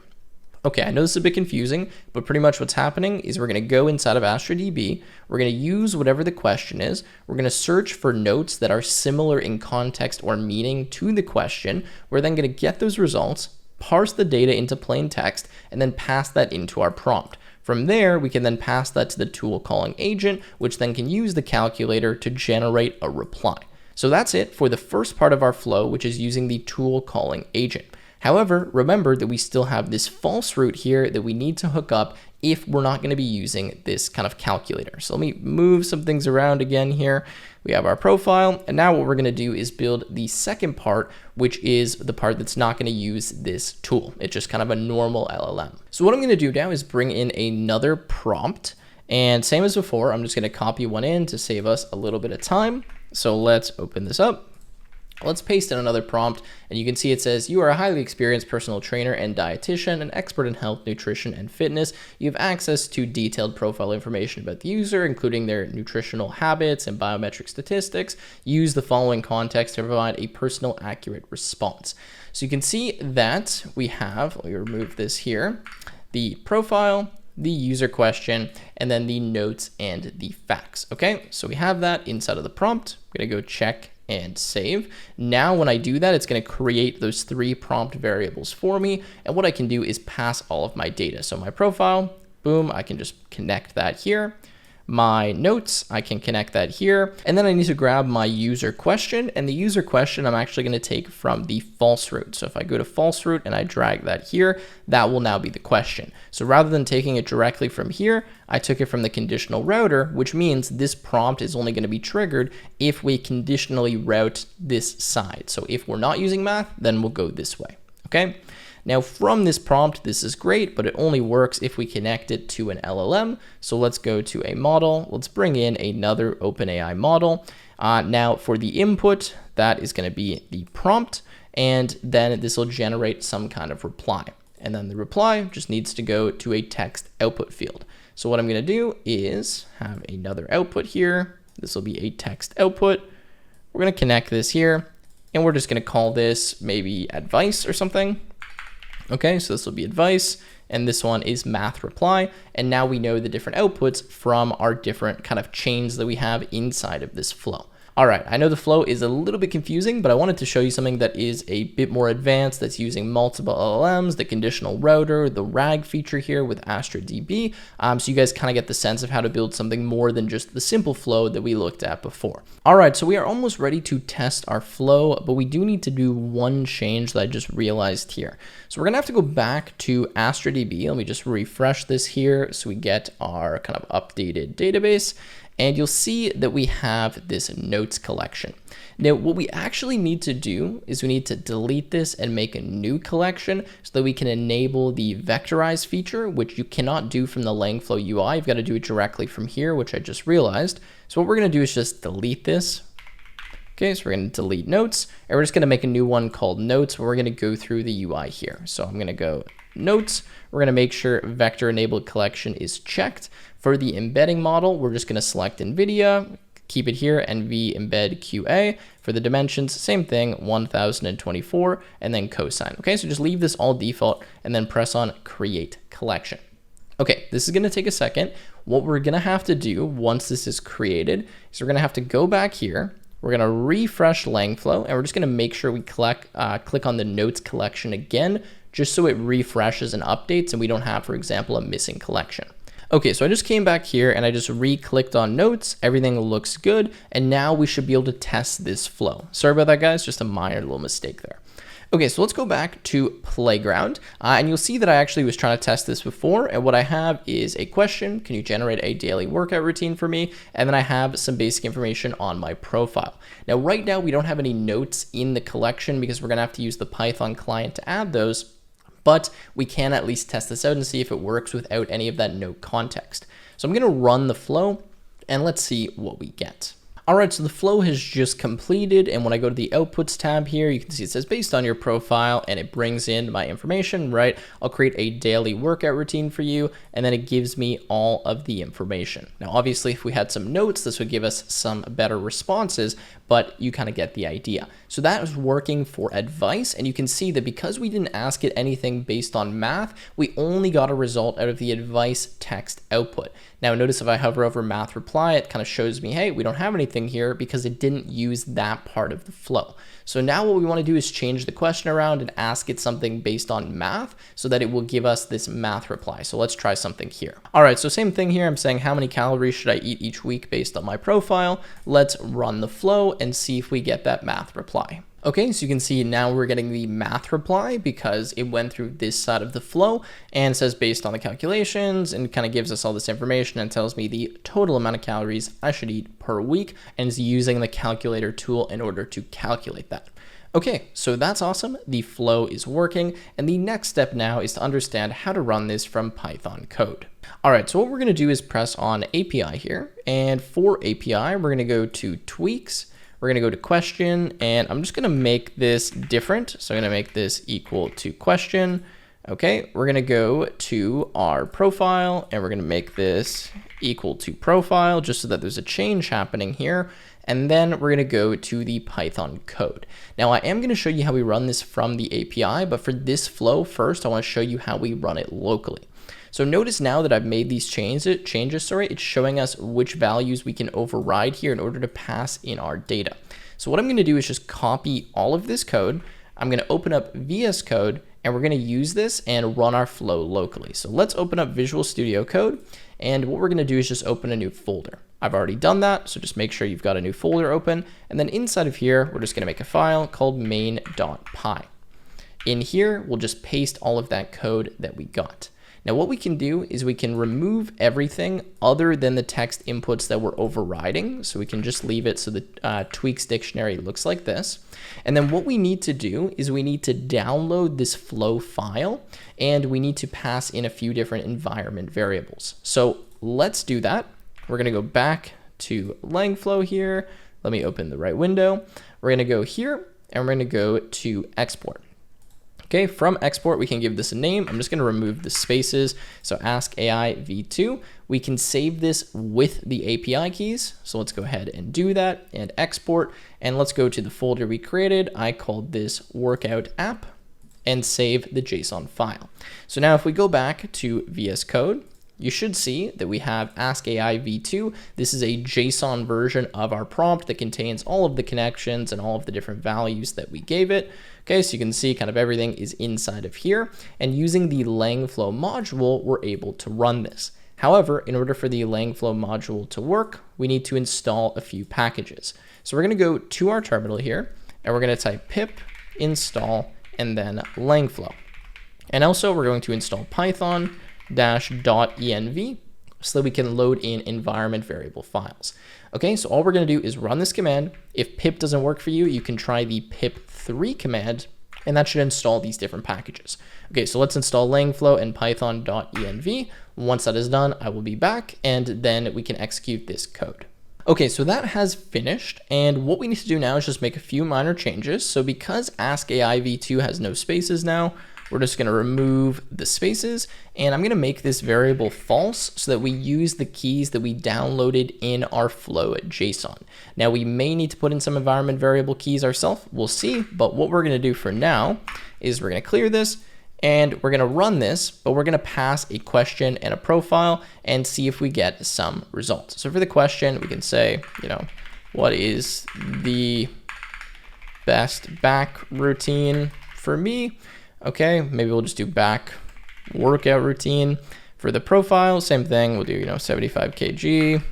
Okay, I know this is a bit confusing, but pretty much what's happening is we're going to go inside of AstraDB. We're going to use whatever the question is. We're going to search for notes that are similar in context or meaning to the question. We're then going to get those results, parse the data into plain text, and then pass that into our prompt. From there, we can then pass that to the tool calling agent, which then can use the calculator to generate a reply. So that's it for the first part of our flow, which is using the tool calling agent. However, remember that we still have this false root here that we need to hook up if we're not going to be using this kind of calculator. So let me move some things around again here. We have our profile, and now what we're going to do is build the second part, which is the part that's not going to use this tool. It's just kind of a normal LLM. So what I'm going to do now is bring in another prompt, and same as before, I'm just going to copy one in to save us a little bit of time. So let's open this up. Let's paste in another prompt, and you can see it says, you are a highly experienced personal trainer and dietitian, an expert in health, nutrition, and fitness. You have access to detailed profile information about the user, including their nutritional habits and biometric statistics. Use the following context to provide a personal, accurate response. So you can see that we have, let me remove this here, the profile, the user question, and then the notes and the facts. Okay, so we have that inside of the prompt. I'm gonna go check and save. Now when I do that, it's going to create those 3 prompt variables for me, and what I can do is pass all of my data. So my profile, boom, I can just connect that here. My notes, I can connect that here, and then I need to grab my user question, and the user question I'm actually going to take from the false root. So if I go to false root and I drag that here, that will now be the question. So rather than taking it directly from here, I took it from the conditional router, which means this prompt is only going to be triggered if we conditionally route this side. So if we're not using math, then we'll go this way. Okay. Now from this prompt, this is great, but it only works if we connect it to an LLM. So let's go to a model. Let's bring in another OpenAI model. Now for the input, that is going to be the prompt, and then this will generate some kind of reply. And then the reply just needs to go to a text output field. So what I'm going to do is have another output here. This will be a text output. We're going to connect this here, and we're just going to call this maybe advice or something. Okay, so this will be advice, and this one is math reply. And now we know the different outputs from our different kind of chains that we have inside of this flow. All right, I know the flow is a little bit confusing, but I wanted to show you something that is a bit more advanced, that's using multiple LLMs, the conditional router, the RAG feature here with Astra DB. So you guys kind of get the sense of how to build something more than just the simple flow that we looked at before. All right, so we are almost ready to test our flow, but we do need to do one change that I just realized here. So we're gonna have to go back to Astra DB. Let me just refresh this here so we get our kind of updated database. And you'll see that we have this notes collection. Now, what we actually need to do is we need to delete this and make a new collection so that we can enable the vectorize feature, which you cannot do from the Langflow UI. You've got to do it directly from here, which I just realized. So what we're going to do is just delete this. Okay, so we're going to delete notes, and we're just going to make a new one called notes, where we're going to go through the UI here. So I'm going to go notes. We're going to make sure vector enabled collection is checked. For the embedding model, we're just going to select NVIDIA, keep it here, NV embed QA. For the dimensions, same thing, 1024, and then cosine. Okay, so just leave this all default and then press on create collection. Okay, this is going to take a second. What we're going to have to do once this is created is we're going to have to go back here. We're going to refresh Langflow, and we're just going to make sure we click on the notes collection again, just so it refreshes and updates and we don't have, for example, a missing collection. Okay, so I just came back here and I just re-clicked on notes. Everything looks good. And now we should be able to test this flow. Sorry about that, guys. Just a minor little mistake there. Okay, so let's go back to Playground, and you'll see that I actually was trying to test this before, and what I have is a question: can you generate a daily workout routine for me? And then I have some basic information on my profile. Now, right now, we don't have any notes in the collection because we're gonna have to use the Python client to add those, but we can at least test this out and see if it works without any of that note context. So I'm gonna run the flow, and let's see what we get. All right, so the flow has just completed, and when I go to the outputs tab here, you can see it says based on your profile, and it brings in my information, right? I'll create a daily workout routine for you, and then it gives me all of the information. Now, obviously, if we had some notes, this would give us some better responses, but you kind of get the idea. So that is working for advice, and you can see that because we didn't ask it anything based on math, we only got a result out of the advice text output. Now, notice if I hover over math reply, it kind of shows me, hey, we don't have anything here because it didn't use that part of the flow. So now what we want to do is change the question around and ask it something based on math so that it will give us this math reply. So let's try something here. All right, so same thing here. I'm saying how many calories should I eat each week based on my profile. Let's run the flow and see if we get that math reply. Okay, so you can see now we're getting the math reply because it went through this side of the flow and says based on the calculations, and kind of gives us all this information and tells me the total amount of calories I should eat per week, and is using the calculator tool in order to calculate that. Okay, so that's awesome. The flow is working, and the next step now is to understand how to run this from Python code. All right, so what we're going to do is press on API here, and for API, we're going to go to tweaks. We're going to go to question, and I'm just going to make this different. So I'm going to make this equal to question. Okay, we're going to go to our profile, and we're going to make this equal to profile just so that there's a change happening here. And then we're going to go to the Python code. Now I am going to show you how we run this from the API, but for this flow first, I want to show you how we run it locally. So notice now that I've made these changes, it's showing us which values we can override here in order to pass in our data. So what I'm going to do is just copy all of this code. I'm going to open up VS Code, and we're going to use this and run our flow locally. So let's open up Visual Studio Code, and what we're going to do is just open a new folder. I've already done that, so just make sure you've got a new folder open, and then inside of here, we're just going to make a file called main.py. In here, we'll just paste all of that code that we got. Now what we can do is we can remove everything other than the text inputs that we're overriding. So we can just leave it so the tweaks dictionary looks like this. And then what we need to do is we need to download this flow file, and we need to pass in a few different environment variables. So let's do that. We're going to go back to Langflow here. Let me open the right window. We're going to go here, and we're going to go to export. Okay, from export, we can give this a name. I'm just going to remove the spaces. So ask AI v2. We can save this with the API keys. So let's go ahead and do that and export. And let's go to the folder we created. I called this workout app, and save the JSON file. So now if we go back to VS Code, you should see that we have ask AI v2. This is a JSON version of our prompt that contains all of the connections and all of the different values that we gave it. Okay, so you can see kind of everything is inside of here, and using the Langflow module, we're able to run this. However, in order for the Langflow module to work, we need to install a few packages. So we're going to go to our terminal here, and we're going to type pip install and then Langflow. And also we're going to install Python -.env so that we can load in environment variable files. Okay, so all we're going to do is run this command. If pip doesn't work for you, you can try the pip3 command, and that should install these different packages. Okay, so let's install Langflow and Python.env. Once that is done, I will be back, and then we can execute this code. Okay, so that has finished, and what we need to do now is just make a few minor changes. So because ask AI v2 has no spaces now, we're just going to remove the spaces, and I'm going to make this variable false so that we use the keys that we downloaded in our flow JSON. Now we may need to put in some environment variable keys ourselves, we'll see, but what we're going to do for now is we're going to clear this, and we're going to run this, but we're going to pass a question and a profile and see if we get some results. So for the question, we can say, what is the best back routine for me? Okay, maybe we'll just do back workout routine. For the profile, same thing. We'll do, 75 kg,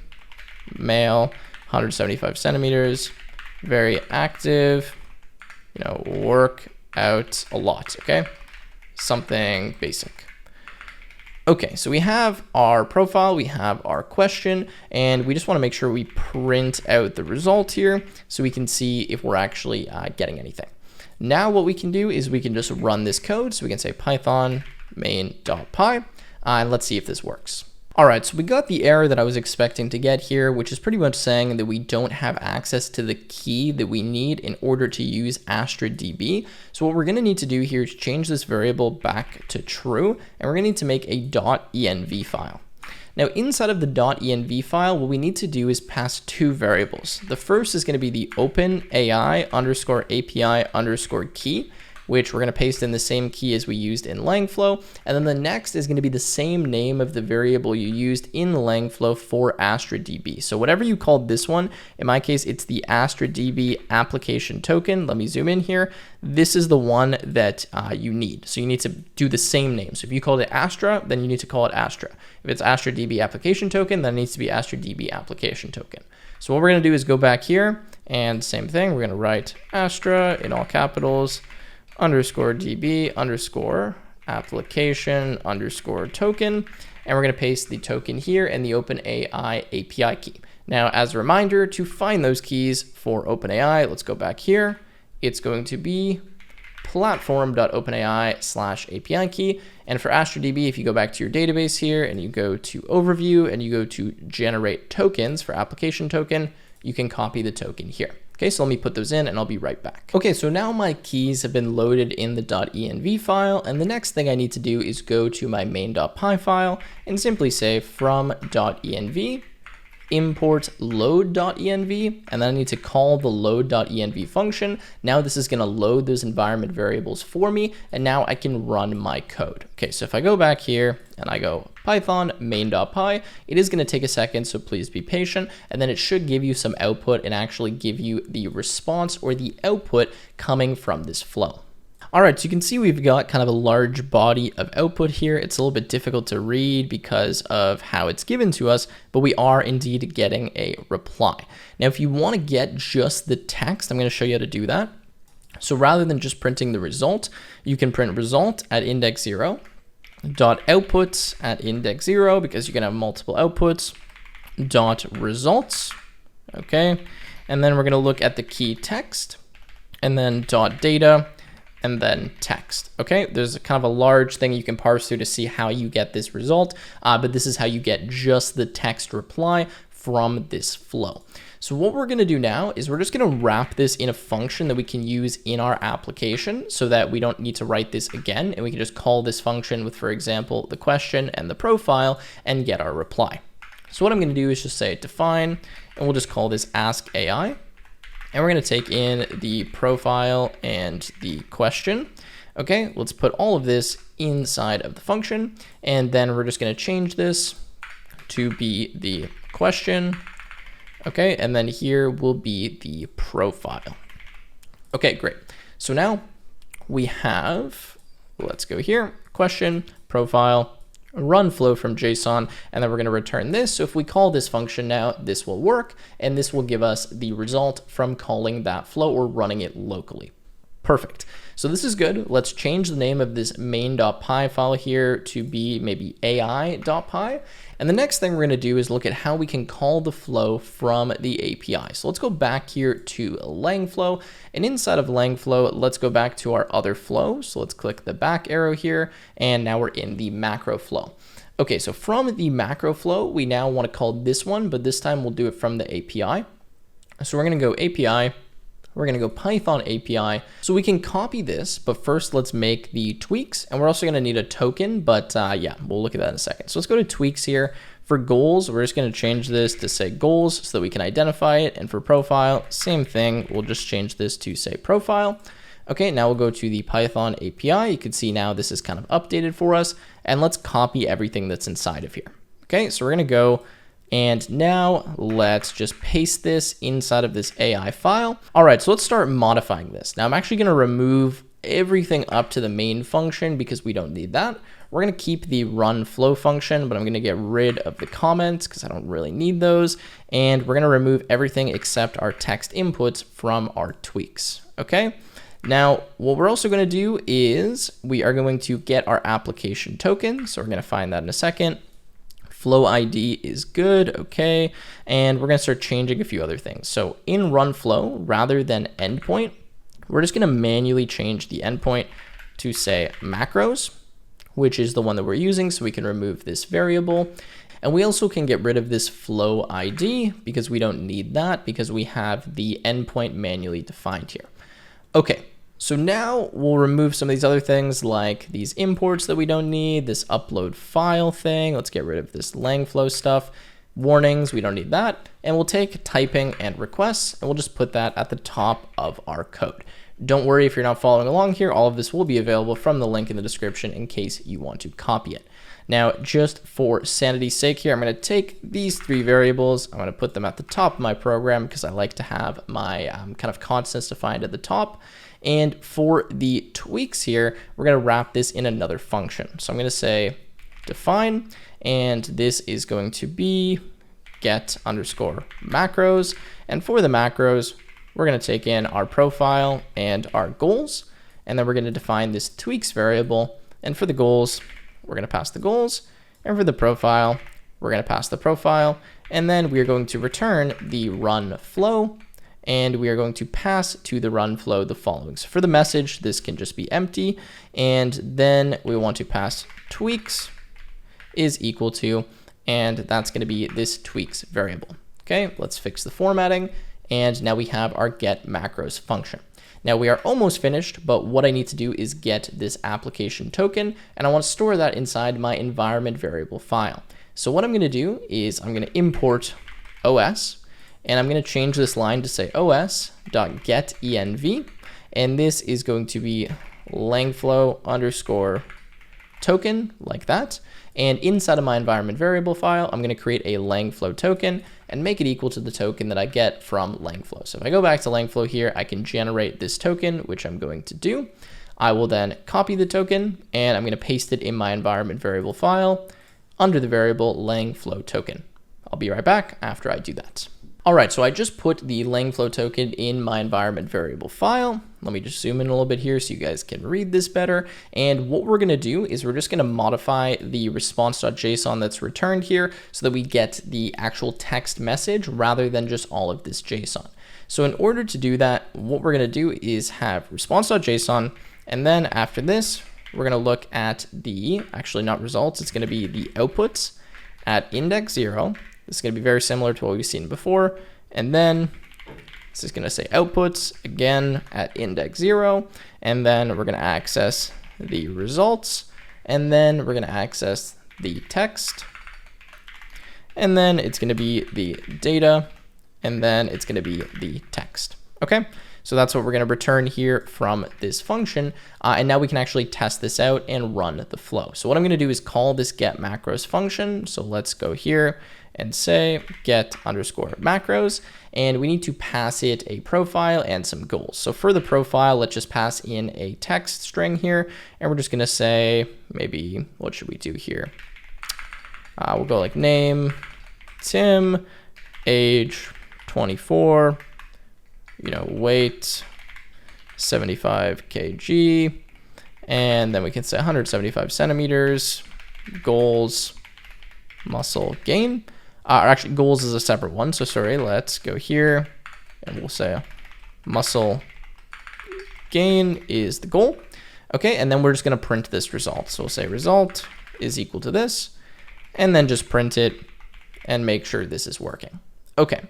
male, 175 centimeters, very active, work out a lot, okay? Something basic. Okay, so we have our profile, we have our question, and we just want to make sure we print out the result here so we can see if we're actually getting anything. Now what we can do is we can just run this code. So we can say Python main.py, and let's see if this works. All right, so we got the error that I was expecting to get here, which is pretty much saying that we don't have access to the key that we need in order to use AstraDB. So what we're going to need to do here is change this variable back to true, and we're going to need to make a .env file. Now inside of the .env file, what we need to do is pass two variables. The first is going to be the open AI _API _key, which we're going to paste in the same key as we used in Langflow. And then the next is going to be the same name of the variable you used in Langflow for AstraDB. So whatever you called this one, in my case, it's the AstraDB application token. Let me zoom in here. This is the one that you need. So you need to do the same name. So if you called it Astra, then you need to call it Astra. If it's AstraDB application token, then it needs to be AstraDB application token. So what we're going to do is go back here and same thing. We're going to write Astra in all capitals underscore DB underscore application underscore token. And we're going to paste the token here and the OpenAI API key. Now, as a reminder, to find those keys for OpenAI, let's go back here. It's going to be platform.openai/API key. And for AstraDB, if you go back to your database here and you go to overview and you go to generate tokens for application token, you can copy the token here. Okay, so let me put those in and I'll be right back. Okay, so now my keys have been loaded in the .env file, and the next thing I need to do is go to my main.py file and simply say from .env import load.env, and then I need to call the load.env function. Now this is going to load those environment variables for me, and now I can run my code. Okay, so if I go back here and I go python main.py, it is going to take a second, so please be patient, and then it should give you some output and actually give you the response or the output coming from this flow. All right, so you can see we've got kind of a large body of output here. It's a little bit difficult to read because of how it's given to us, but we are indeed getting a reply. Now, if you want to get just the text, I'm going to show you how to do that. So rather than just printing the result, you can print result at index 0, dot outputs at index 0, because you're going to have multiple outputs, dot results, okay? And then we're going to look at the key text, and then dot data, and then text. Okay, there's kind of a large thing you can parse through to see how you get this result, but this is how you get just the text reply from this flow. So what we're going to do now is we're just going to wrap this in a function that we can use in our application so that we don't need to write this again, and we can just call this function with, for example, the question and the profile and get our reply. So what I'm going to do is just say define, and we'll just call this ask AI. And we're going to take in the profile and the question. Okay, let's put all of this inside of the function. And then we're just going to change this to be the question. Okay, and then here will be the profile. Okay, great. So now we have, let's go here, question, profile, run flow from JSON, and then we're going to return this. So if we call this function now, this will work, and this will give us the result from calling that flow or running it locally. Perfect. So this is good. Let's change the name of this main.py file here to be maybe ai.py. And the next thing we're going to do is look at how we can call the flow from the API. So let's go back here to Langflow, and inside of Langflow, let's go back to our other flow. So let's click the back arrow here, and now we're in the macro flow. Okay, so from the macro flow, we now want to call this one, but this time we'll do it from the API. So we're going to go API. We're going to go Python API. So we can copy this, but first let's make the tweaks. And we're also going to need a token, but yeah, we'll look at that in a second. So let's go to tweaks here. For goals, we're just going to change this to say goals so that we can identify it. And for profile, same thing. We'll just change this to say profile. Okay, now we'll go to the Python API. You can see now this is kind of updated for us. And let's copy everything that's inside of here. Okay, so we're going to go, and now let's just paste this inside of this AI file. All right, so let's start modifying this. Now I'm actually going to remove everything up to the main function because we don't need that. We're going to keep the run flow function, but I'm going to get rid of the comments because I don't really need those. And we're going to remove everything except our text inputs from our tweaks. Okay. Now, what we're also going to do is we are going to get our application token. So we're going to find that in a second. Flow ID is good, okay, and we're going to start changing a few other things. So in run flow, rather than endpoint, we're just going to manually change the endpoint to say macros, which is the one that we're using, so we can remove this variable. And we also can get rid of this flow ID because we don't need that because we have the endpoint manually defined here. Okay. So now we'll remove some of these other things like these imports that we don't need, this upload file thing. Let's get rid of this Langflow stuff. Warnings, we don't need that. And we'll take typing and requests, and we'll just put that at the top of our code. Don't worry if you're not following along here. All of this will be available from the link in the description in case you want to copy it. Now, just for sanity's sake here, I'm going to take these 3 variables. I'm going to put them at the top of my program because I like to have my kind of constants defined at the top. And for the tweaks here, we're going to wrap this in another function. So I'm going to say define, and this is going to be get underscore macros. And for the macros, we're going to take in our profile and our goals, and then we're going to define this tweaks variable. And for the goals, we're going to pass the goals, and for the profile, we're going to pass the profile, and then we are going to return the run flow, and we are going to pass to the run flow the following. So for the message, this can just be empty, and then we want to pass tweaks is equal to, and that's going to be this tweaks variable. Okay, let's fix the formatting, and now we have our get macros function. Now we are almost finished, but what I need to do is get this application token, and I want to store that inside my environment variable file. So what I'm going to do is I'm going to import OS, and I'm going to change this line to say os.getEnv, and this is going to be Langflow underscore token, like that. And inside of my environment variable file, I'm going to create a Langflow token and make it equal to the token that I get from Langflow. So if I go back to Langflow here, I can generate this token, which I'm going to do. I will then copy the token, and I'm going to paste it in my environment variable file under the variable Langflow token. I'll be right back after I do that. All right, so I just put the Langflow token in my environment variable file. Let me just zoom in a little bit here so you guys can read this better. And what we're gonna do is we're just gonna modify the response.json that's returned here so that we get the actual text message rather than just all of this JSON. So in order to do that, what we're gonna do is have response.json, and then after this, we're gonna look at the, actually not results, it's gonna be the outputs at index 0. This is going to be very similar to what we've seen before. And then this is going to say outputs again at index 0. And then we're going to access the results. And then we're going to access the text. And then it's going to be the data. And then it's going to be the text. Okay. So that's what we're going to return here from this function. And now we can actually test this out and run the flow. So what I'm going to do is call this get macros function. So let's go here and say get underscore macros, and we need to pass it a profile and some goals. So for the profile, let's just pass in a text string here, and we're just going to say, maybe, what should we do here? We'll go like name, Tim, age 24, weight 75 kg, and then we can say 175 centimeters, goals, muscle gain. Or actually, goals is a separate one. So sorry, let's go here and we'll say muscle gain is the goal. Okay, and then we're just going to print this result. So we'll say result is equal to this, and then just print it and make sure this is working. Okay,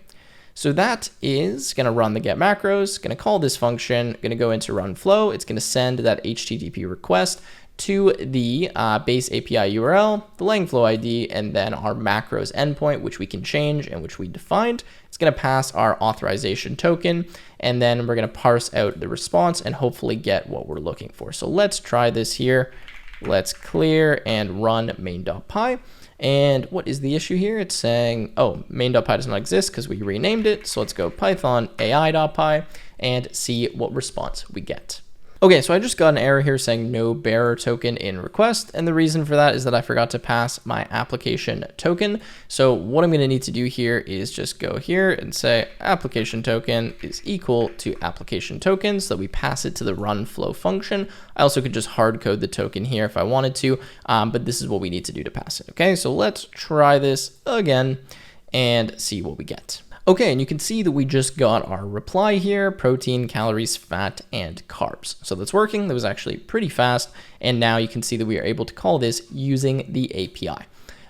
so that is going to run the get macros, going to call this function, going to go into run flow. It's going to send that HTTP request to the base API URL, the Langflow ID, and then our macros endpoint, which we can change and which we defined. It's going to pass our authorization token, and then we're going to parse out the response and hopefully get what we're looking for. So let's try this here. Let's clear and run main.py. And what is the issue here? It's saying, oh, main.py does not exist because we renamed it. So let's go python ai.py and see what response we get. Okay, so I just got an error here saying no bearer token in request, and the reason for that is that I forgot to pass my application token. So what I'm going to need to do here is just go here and say application token is equal to application token, so that we pass it to the run flow function. I also could just hard code the token here if I wanted to, but this is what we need to do to pass it. Okay, so let's try this again and see what we get. Okay, and you can see that we just got our reply here, protein, calories, fat, and carbs. So that's working. That was actually pretty fast. And now you can see that we are able to call this using the API.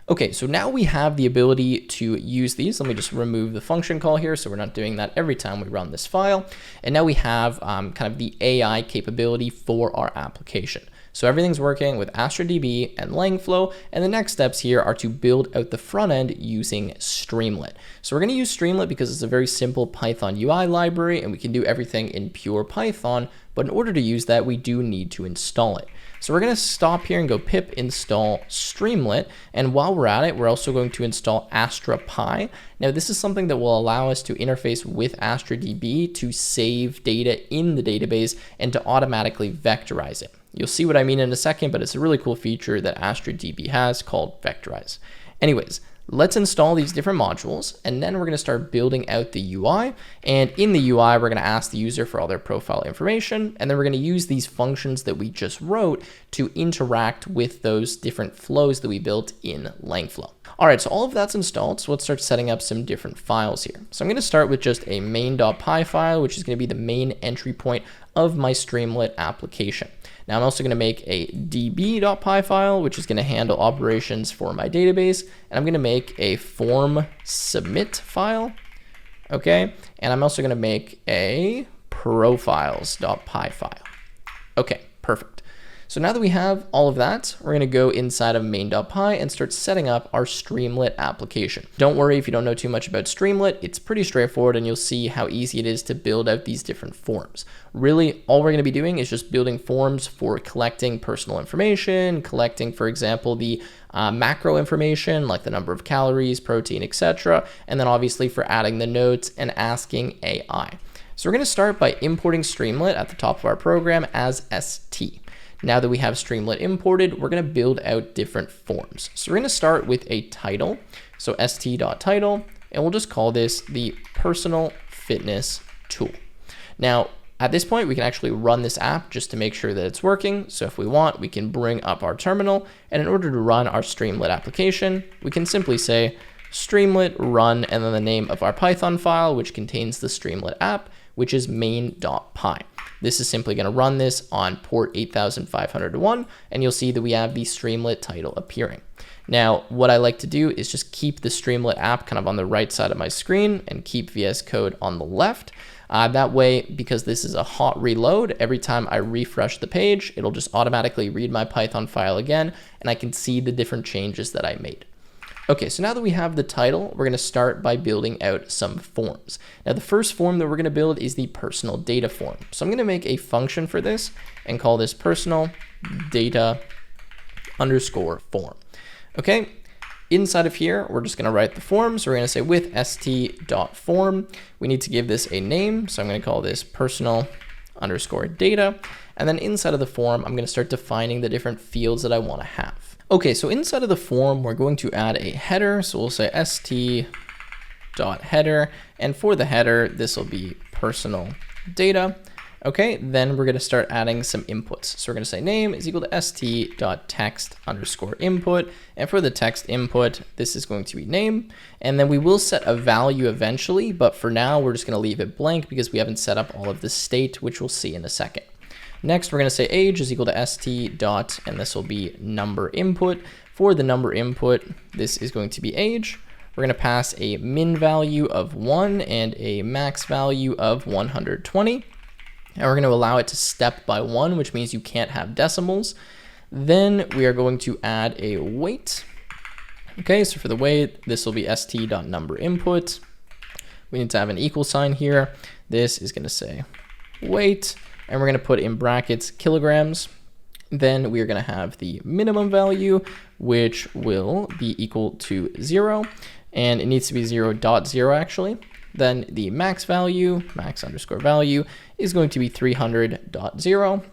Okay, so now we have the ability to use these. Let me just remove the function call here so we're not doing that every time we run this file. And now we have kind of the AI capability for our application. So everything's working with AstraDB and Langflow, and the next steps here are to build out the front end using Streamlit. So we're going to use Streamlit because it's a very simple Python UI library, and we can do everything in pure Python. but in order to use that, we do need to install it. So we're going to stop here and go pip install Streamlit. And while we're at it, we're also going to install AstraDB. Now, this is something that will allow us to interface with AstraDB to save data in the database and to automatically vectorize it. You'll see what I mean in a second, but it's a really cool feature that AstraDB has called Vectorize. Anyways, let's install these different modules, and then we're going to start building out the UI. And in the UI, we're going to ask the user for all their profile information, and then we're going to use these functions that we just wrote to interact with those different flows that we built in Langflow. All right, so all of that's installed, so let's start setting up some different files here. So I'm going to start with just a main.py file, which is going to be the main entry point of my Streamlit application. Now I'm also going to make a db.py file, which is going to handle operations for my database. And I'm going to make a form submit file. Okay. And I'm also going to make a profiles.py file. Okay, perfect. So now that we have all of that, we're going to go inside of main.py and start setting up our Streamlit application. Don't worry if you don't know too much about Streamlit. It's pretty straightforward, and you'll see how easy it is to build out these different forms. Really, all we're going to be doing is just building forms for collecting personal information, collecting, for example, the macro information like the number of calories, protein, etc. And then obviously for adding the notes and asking AI. So we're going to start by importing Streamlit at the top of our program as ST. Now that we have Streamlit imported, we're going to build out different forms. So we're going to start with a title. So st.title, and we'll just call this the personal fitness tool. Now, at this point, we can actually run this app just to make sure that it's working. So if we want, we can bring up our terminal, and in order to run our Streamlit application, we can simply say Streamlit run, and then the name of our Python file, which contains the Streamlit app, which is main.py. This is simply going to run this on port 8501, and you'll see that we have the Streamlit title appearing. Now, what I like to do is just keep the Streamlit app kind of on the right side of my screen and keep VS Code on the left. That way, because this is a hot reload, every time I refresh the page, it'll just automatically read my Python file again, and I can see the different changes that I made. Okay, so now that we have the title, we're going to start by building out some forms. Now, the first form that we're going to build is the personal data form. So I'm going to make a function for this and call this personal data underscore form. Okay, inside of here, we're just going to write the form. So we're going to say with st.form, we need to give this a name. So I'm going to call this personal underscore data. And then inside of the form, I'm going to start defining the different fields that I want to have. Okay, so inside of the form, we're going to add a header. So we'll say st.header, and for the header, this will be personal data. Okay, then we're going to start adding some inputs. So we're going to say name is equal to st.text underscore input, and for the text input, this is going to be name, and then we will set a value eventually, but for now, we're just going to leave it blank because we haven't set up all of the state, which we'll see in a second. Next, we're going to say age is equal to st dot, and this will be number input. For the number input, this is going to be age. We're going to pass a min value of 1 and a max value of 120. And we're going to allow it to step by 1, which means you can't have decimals. Then we are going to add a weight. Okay, so for the weight, this will be st.number input. We need to have an equal sign here. This is going to say weight. And we're going to put in brackets kilograms. Then we are going to have the minimum value, which will be equal to 0. And it needs to be 0.0 actually. Then the max value, max underscore value, is going to be 300.0.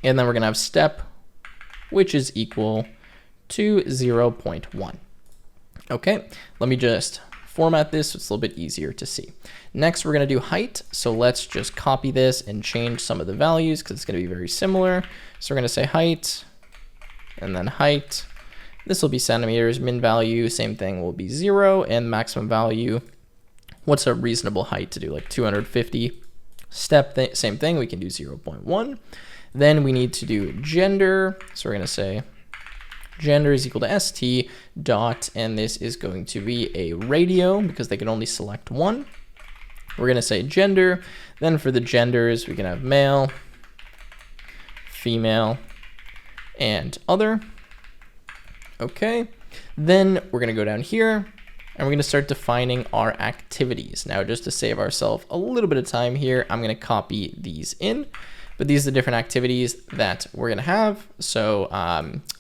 And then we're going to have step, which is equal to 0.1. Okay, let me just format this so it's a little bit easier to see. Next, we're going to do height. So let's just copy this and change some of the values because it's going to be very similar. So we're going to say height and then height. This will be centimeters. Min value, same thing, will be 0, and maximum value, what's a reasonable height to do? Like 250. Step, same thing, we can do 0.1. Then we need to do gender. So we're going to say gender is equal to st dot, and this is going to be a radio because they can only select one. We're going to say gender. Then for the genders, we can have male, female, and other. Okay. Then we're going to go down here and we're going to start defining our activities. Now, just to save ourselves a little bit of time here, I'm going to copy these in. but these are the different activities that we're going to have. So,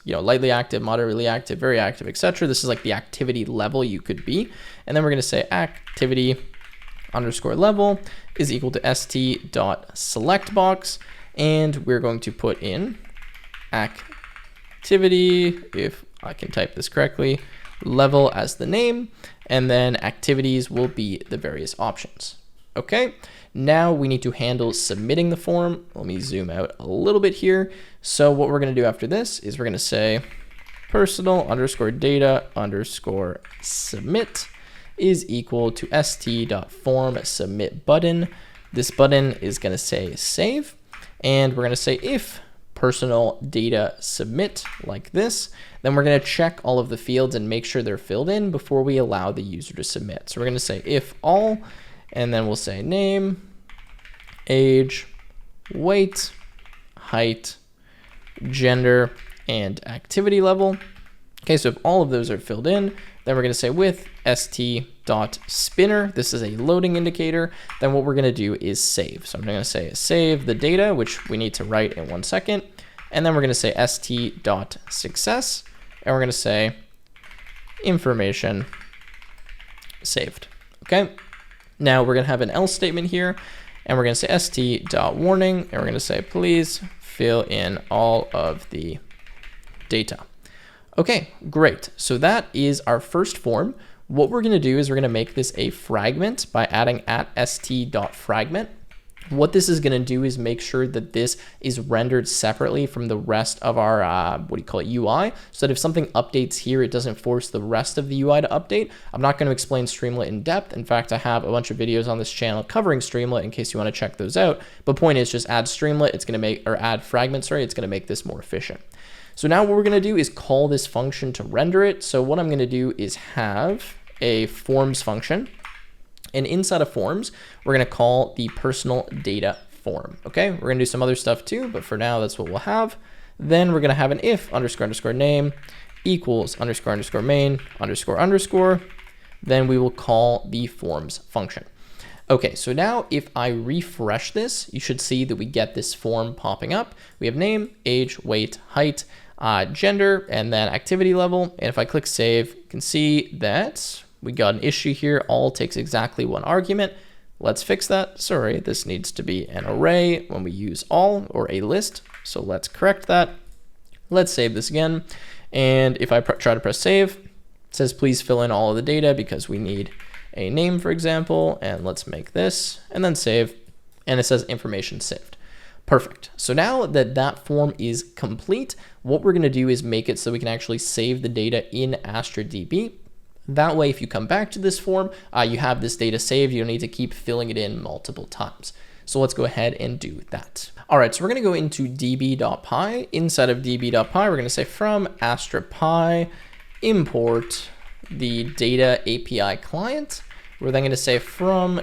lightly active, moderately active, very active, etc. This is like the activity level you could be. And then we're going to say activity underscore level is equal to st.selectBox. And we're going to put in activity, if I can type this correctly, level as the name, and then activities will be the various options. Okay, now we need to handle submitting the form. Let me zoom out a little bit here. So what we're going to do after this is we're going to say personal underscore data underscore submit is equal to st.form submit button. This button is going to say save, and we're going to say if personal data submit like this, then we're going to check all of the fields and make sure they're filled in before we allow the user to submit. So we're going to say if all, and then we'll say name, age, weight, height, gender, and activity level. Okay, so if all of those are filled in, then we're going to say with st.spinner, this is a loading indicator, then what we're going to do is save. So I'm going to say save the data, which we need to write in 1 second. And then we're going to say st.success, and we're going to say information saved. Okay, now we're going to have an else statement here, and we're going to say st.warning, and we're going to say please fill in all of the data. Okay, great. So that is our first form. What we're going to do is we're going to make this a fragment by adding @st.fragment. What this is going to do is make sure that this is rendered separately from the rest of our, UI, so that if something updates here, it doesn't force the rest of the UI to update. I'm not going to explain Streamlit in depth. In fact, I have a bunch of videos on this channel covering Streamlit in case you want to check those out. But point is just add Streamlit, it's going to add fragment, it's going to make this more efficient. So now what we're going to do is call this function to render it. So what I'm going to do is have a forms function. And inside of forms, we're going to call the personal data form. Okay, we're going to do some other stuff too, but for now, that's what we'll have. Then we're going to have an if underscore name equals underscore main underscore. Then we will call the forms function. Okay, so now if I refresh this, you should see that we get this form popping up. We have name, age, weight, height, gender, and then activity level. And if I click save, you can see that we got an issue here. All takes exactly 1 argument. Let's fix that. Sorry, this needs to be an array when we use all, or a list. So let's correct that. Let's save this again. And if I try to press save, it says please fill in all of the data because we need a name, for example, and let's make this, and then save, and it says information saved. Perfect. So now that that form is complete, what we're going to do is make it so we can actually save the data in AstraDB. That way, if you come back to this form, you have this data saved. You don't need to keep filling it in multiple times. So let's go ahead and do that. All right, so we're going to go into db.py. Inside of db.py, we're going to say from AstraPy import the data API client. We're then going to say from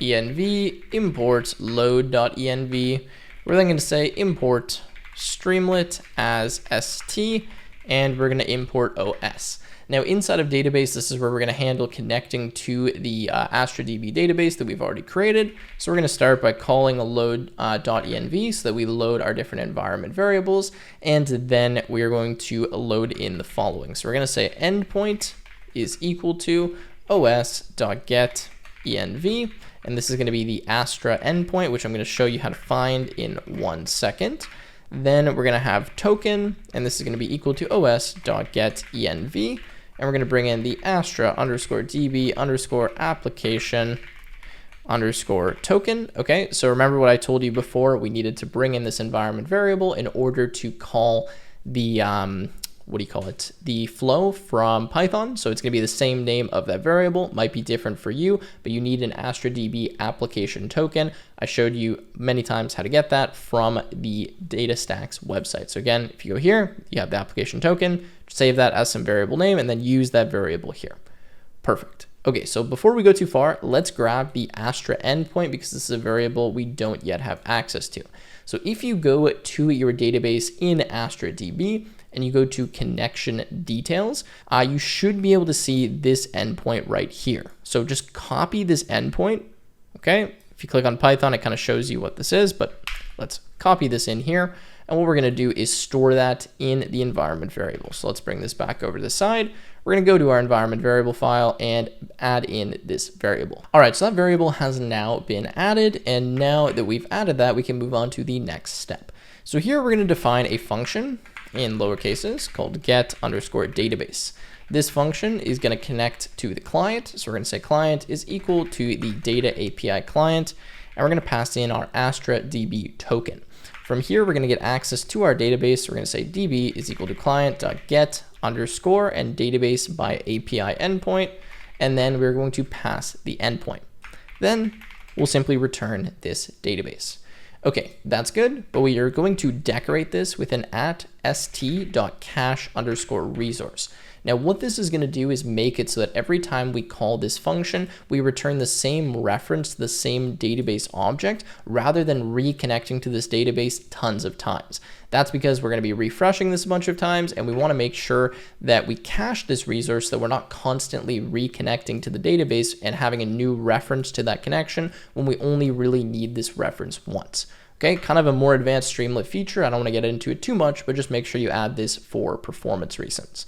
.env import load.env. We're then going to say import Streamlit as st, and we're going to import OS. Now inside of database, this is where we're going to handle connecting to the AstraDB database that we've already created. So we're going to start by calling a load.env so that we load our different environment variables, and then we're going to load in the following. So we're going to say endpoint is equal to os.getEnv, and this is going to be the Astra endpoint, which I'm going to show you how to find in 1 second. Then we're going to have token, and this is going to be equal to os.getEnv, and we're going to bring in the Astra _DB _application _token. Okay, so remember what I told you before, we needed to bring in this environment variable in order to call the the flow from Python. So it's going to be the same name of that variable. Might be different for you, but you need an AstraDB application token. I showed you many times how to get that from the DataStax website. So again, if you go here, you have the application token, save that as some variable name, and then use that variable here. Perfect. Okay, so before we go too far, let's grab the Astra endpoint because this is a variable we don't yet have access to. So if you go to your database in AstraDB and you go to connection details, you should be able to see this endpoint right here. So just copy this endpoint, okay? If you click on Python, it kind of shows you what this is, but let's copy this in here. And what we're going to do is store that in the environment variable. So let's bring this back over to the side. We're going to go to our environment variable file and add in this variable. All right, so that variable has now been added. And now that we've added that, we can move on to the next step. So here we're going to define a function in lower cases called get_database. This function is going to connect to the client. So we're going to say client is equal to the data API client, and we're going to pass in our Astra DB token. From here, we're going to get access to our database. We're going to say DB is equal to client.get underscore and database by API endpoint, and then we're going to pass the endpoint. Then we'll simply return this database. Okay, that's good, but we are going to decorate this with an @st.cache_resource. Now what this is going to do is make it so that every time we call this function, we return the same reference to the same database object rather than reconnecting to this database tons of times. That's because we're going to be refreshing this a bunch of times, and we want to make sure that we cache this resource so that we're not constantly reconnecting to the database and having a new reference to that connection when we only really need this reference once. Okay, kind of a more advanced Streamlit feature. I don't want to get into it too much, but just make sure you add this for performance reasons.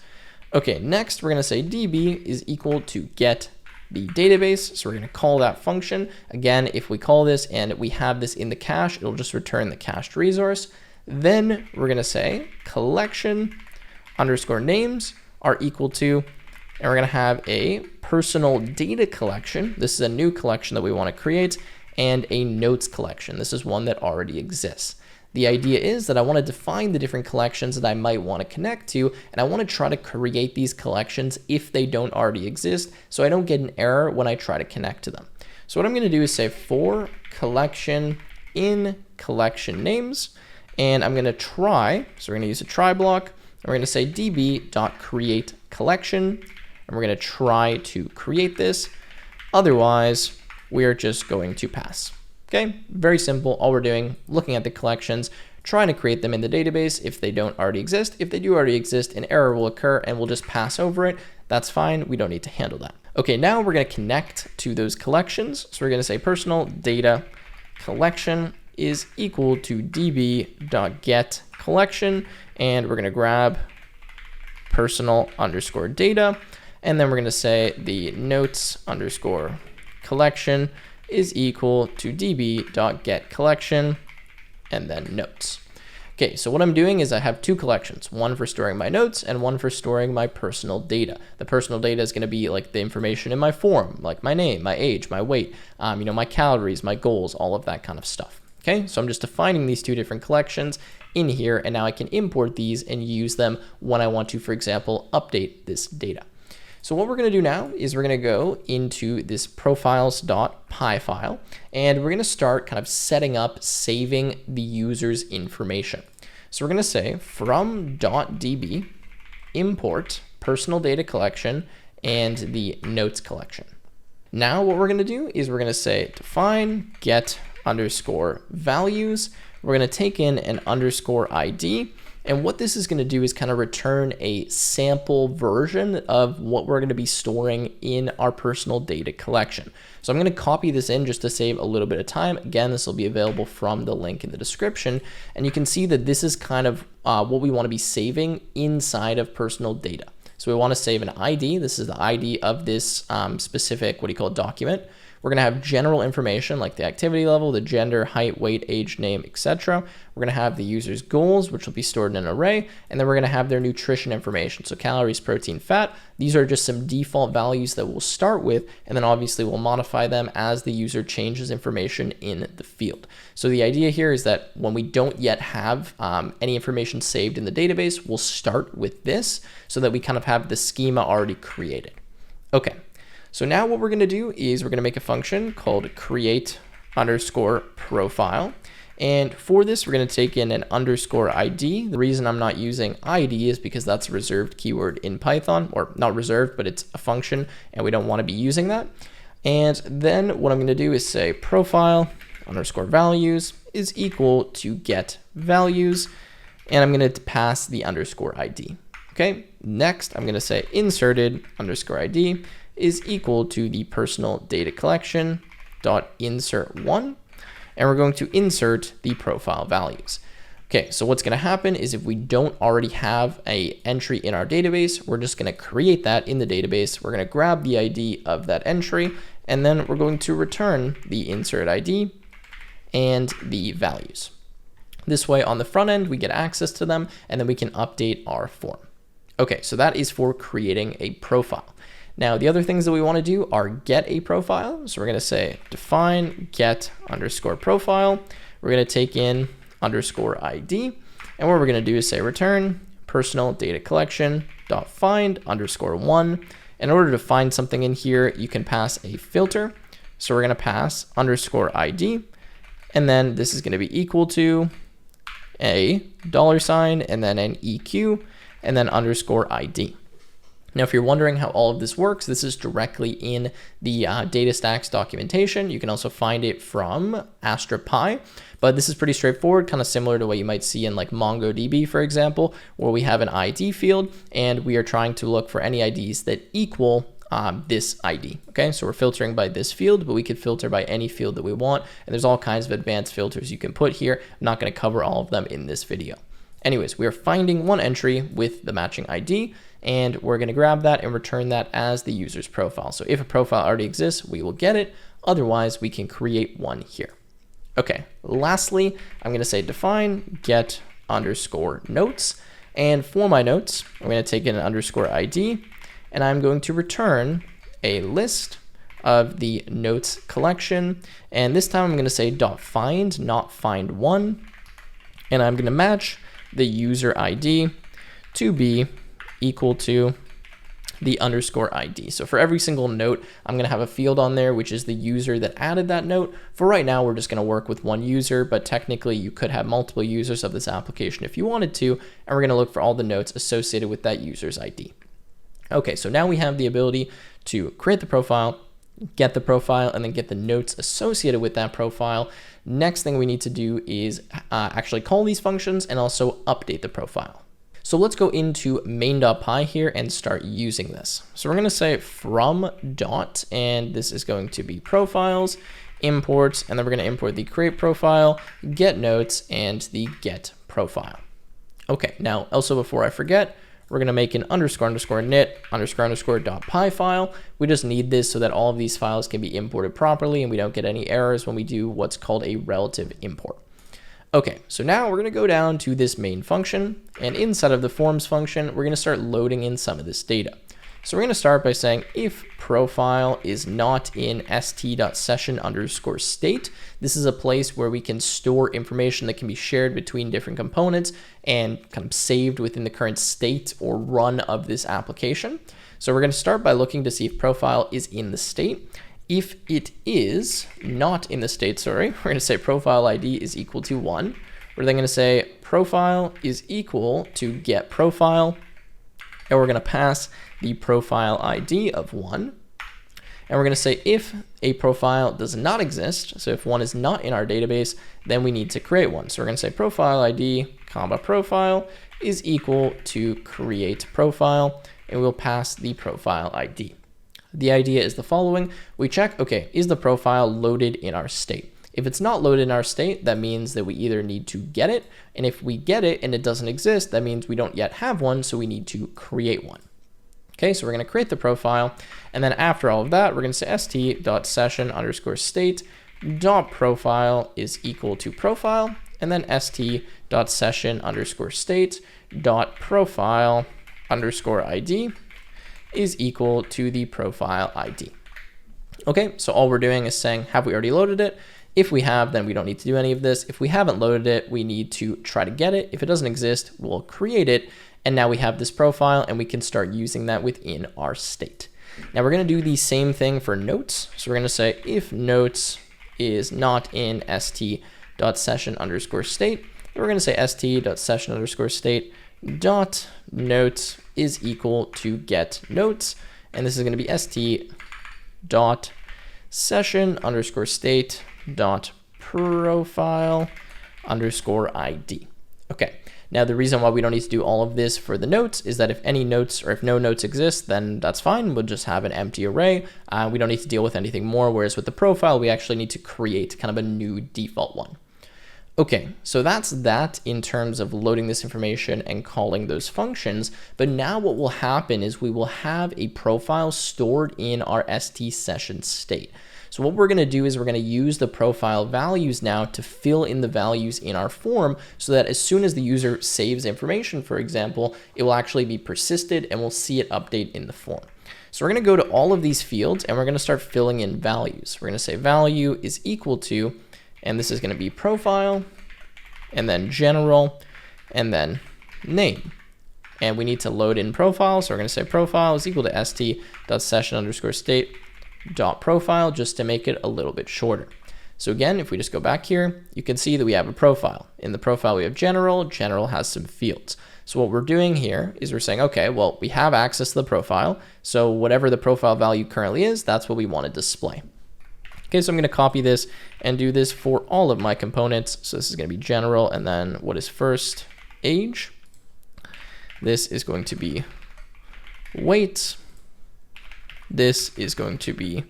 Okay, next we're going to say DB is equal to get the database. So we're going to call that function. Again, if we call this and we have this in the cache, it'll just return the cached resource. Then we're going to say collection_names are equal to, and we're going to have a personal data collection. This is a new collection that we want to create, and a notes collection. This is one that already exists. The idea is that I want to define the different collections that I might want to connect to, and I want to try to create these collections if they don't already exist, so I don't get an error when I try to connect to them. So what I'm going to do is say for collection in collection names, and I'm going to try, so we're going to use a try block, and we're going to say db.createCollection, and we're going to try to create this. Otherwise, we're just going to pass. Okay, very simple. All we're doing, looking at the collections, trying to create them in the database if they don't already exist. If they do already exist, an error will occur and we'll just pass over it. That's fine. We don't need to handle that. Okay, now we're going to connect to those collections. So we're going to say personal data collection is equal to db.getCollection, and we're going to grab personal_data, and then we're going to say the notes_collection is equal to db.getCollection, and then notes. Okay, so what I'm doing is I have two collections, one for storing my notes and one for storing my personal data. The personal data is going to be like the information in my form, like my name, my age, my weight, my calories, my goals, all of that kind of stuff. Okay, so I'm just defining these two different collections in here, and now I can import these and use them when I want to, for example, update this data. So what we're going to do now is we're going to go into this profiles.py file, and we're going to start kind of setting up saving the user's information. So we're going to say from .db import personal data collection and the notes collection. Now what we're going to do is we're going to say define get_values. We're going to take in an _ID. And what this is going to do is kind of return a sample version of what we're going to be storing in our personal data collection. So I'm going to copy this in just to save a little bit of time. Again, this will be available from the link in the description. And you can see that this is kind of what we want to be saving inside of personal data. So we want to save an ID. This is the ID of this specific, document. We're going to have general information like the activity level, the gender, height, weight, age, name, etc. We're going to have the user's goals, which will be stored in an array, and then we're going to have their nutrition information. So calories, protein, fat. These are just some default values that we'll start with, and then obviously we'll modify them as the user changes information in the field. So the idea here is that when we don't yet have any information saved in the database, we'll start with this so that we kind of have the schema already created. Okay. So now what we're going to do is we're going to make a function called create_profile. And for this, we're going to take in an _ID. The reason I'm not using ID is because that's a reserved keyword in Python, or not reserved, but it's a function, and we don't want to be using that. And then what I'm going to do is say profile_values is equal to getValues, and I'm going to pass the _ID. Okay, next I'm going to say inserted_ID is equal to the personal data collection, dot insert one, and we're going to insert the profile values. Okay, so what's going to happen is if we don't already have an entry in our database, we're just going to create that in the database. We're going to grab the ID of that entry, and then we're going to return the insert ID and the values. This way on the front end, we get access to them, and then we can update our form. Okay, so that is for creating a profile. Now, the other things that we want to do are get a profile. So we're going to say define get underscore profile. We're going to take in underscore ID. And what we're going to do is say return personal data collection dot find underscore one. In order to find something in here, you can pass a filter. So we're going to pass underscore ID. And then this is going to be equal to a $, and then an EQ, and then underscore ID. Now, if you're wondering how all of this works, this is directly in the DataStax documentation. You can also find it from AstraDB, but this is pretty straightforward, kind of similar to what you might see in like MongoDB, for example, where we have an ID field and we are trying to look for any IDs that equal this ID. Okay, so we're filtering by this field, but we could filter by any field that we want. And there's all kinds of advanced filters you can put here. I'm not going to cover all of them in this video. Anyways, we are finding one entry with the matching ID, and we're going to grab that and return that as the user's profile. So if a profile already exists, we will get it. Otherwise, we can create one here. Okay, lastly, I'm going to say define get underscore notes. And for my notes, I'm going to take in an underscore ID, and I'm going to return a list of the notes collection. And this time I'm going to say dot find, not find one. And I'm going to match the user ID to be equal to the underscore ID. So for every single note, I'm going to have a field on there, which is the user that added that note. For right now, we're just going to work with one user, but technically you could have multiple users of this application if you wanted to, and we're going to look for all the notes associated with that user's ID. Okay, so now we have the ability to create the profile, get the profile, and then get the notes associated with that profile. Next thing we need to do is actually call these functions and also update the profile. So let's go into main.py here and start using this. So we're going to say from dot, and this is going to be profiles, imports, and then we're going to import the create profile, get notes, and the get profile. Okay, now also before I forget, we're going to make an underscore dot py file. We just need this so that all of these files can be imported properly and we don't get any errors when we do what's called a relative import. Okay, so now we're going to go down to this main function, and inside of the forms function, we're going to start loading in some of this data. So we're going to start by saying if profile is not in st.session underscore state. This is a place where we can store information that can be shared between different components and kind of saved within the current state or run of this application. So we're going to start by looking to see if profile is in the state. If it is not in the state, we're going to say profile ID is equal to 1. We're then going to say profile is equal to get profile, and we're going to pass the profile ID of 1. And we're going to say if a profile does not exist, so if one is not in our database, then we need to create one. So we're going to say profile ID, comma profile is equal to create profile, and we'll pass the profile ID. The idea is the following. We check, okay, is the profile loaded in our state? If it's not loaded in our state, that means that we either need to get it, and if we get it and it doesn't exist, that means we don't yet have one, so we need to create one. Okay, so we're going to create the profile, and then after all of that, we're going to say st.session underscore state dot profile is equal to profile, and then st.session underscore state dot profile underscore ID is equal to the profile ID. Okay, so all we're doing is saying, have we already loaded it? If we have, then we don't need to do any of this. If we haven't loaded it, we need to try to get it. If it doesn't exist, we'll create it. And now we have this profile and we can start using that within our state. Now we're going to do the same thing for notes. So we're going to say if notes is not in st.session underscore state, we're going to say st.session underscore state dot notes is equal to get notes. And this is going to be st.session underscore state dot profile underscore ID. Okay, now the reason why we don't need to do all of this for the notes is that if any notes or if no notes exist, then that's fine. We'll just have an empty array. We don't need to deal with anything more, whereas with the profile, we actually need to create kind of a new default one. Okay, so that's that in terms of loading this information and calling those functions. But now what will happen is we will have a profile stored in our ST session state. So what we're going to do is we're going to use the profile values now to fill in the values in our form so that as soon as the user saves information, for example, it will actually be persisted and we'll see it update in the form. So we're going to go to all of these fields and we're going to start filling in values. We're going to say value is equal to, and this is going to be profile, and then general, and then name. And we need to load in profile. So we're going to say profile is equal to st.session_state.profile just to make it a little bit shorter. So again, if we just go back here, you can see that we have a profile. In the profile, we have general. General has some fields. So what we're doing here is we're saying, okay, well, we have access to the profile. So whatever the profile value currently is, that's what we want to display. Okay, so I'm going to copy this and do this for all of my components. So this is going to be general, and then what is first? Age. This is going to be weight. This is going to be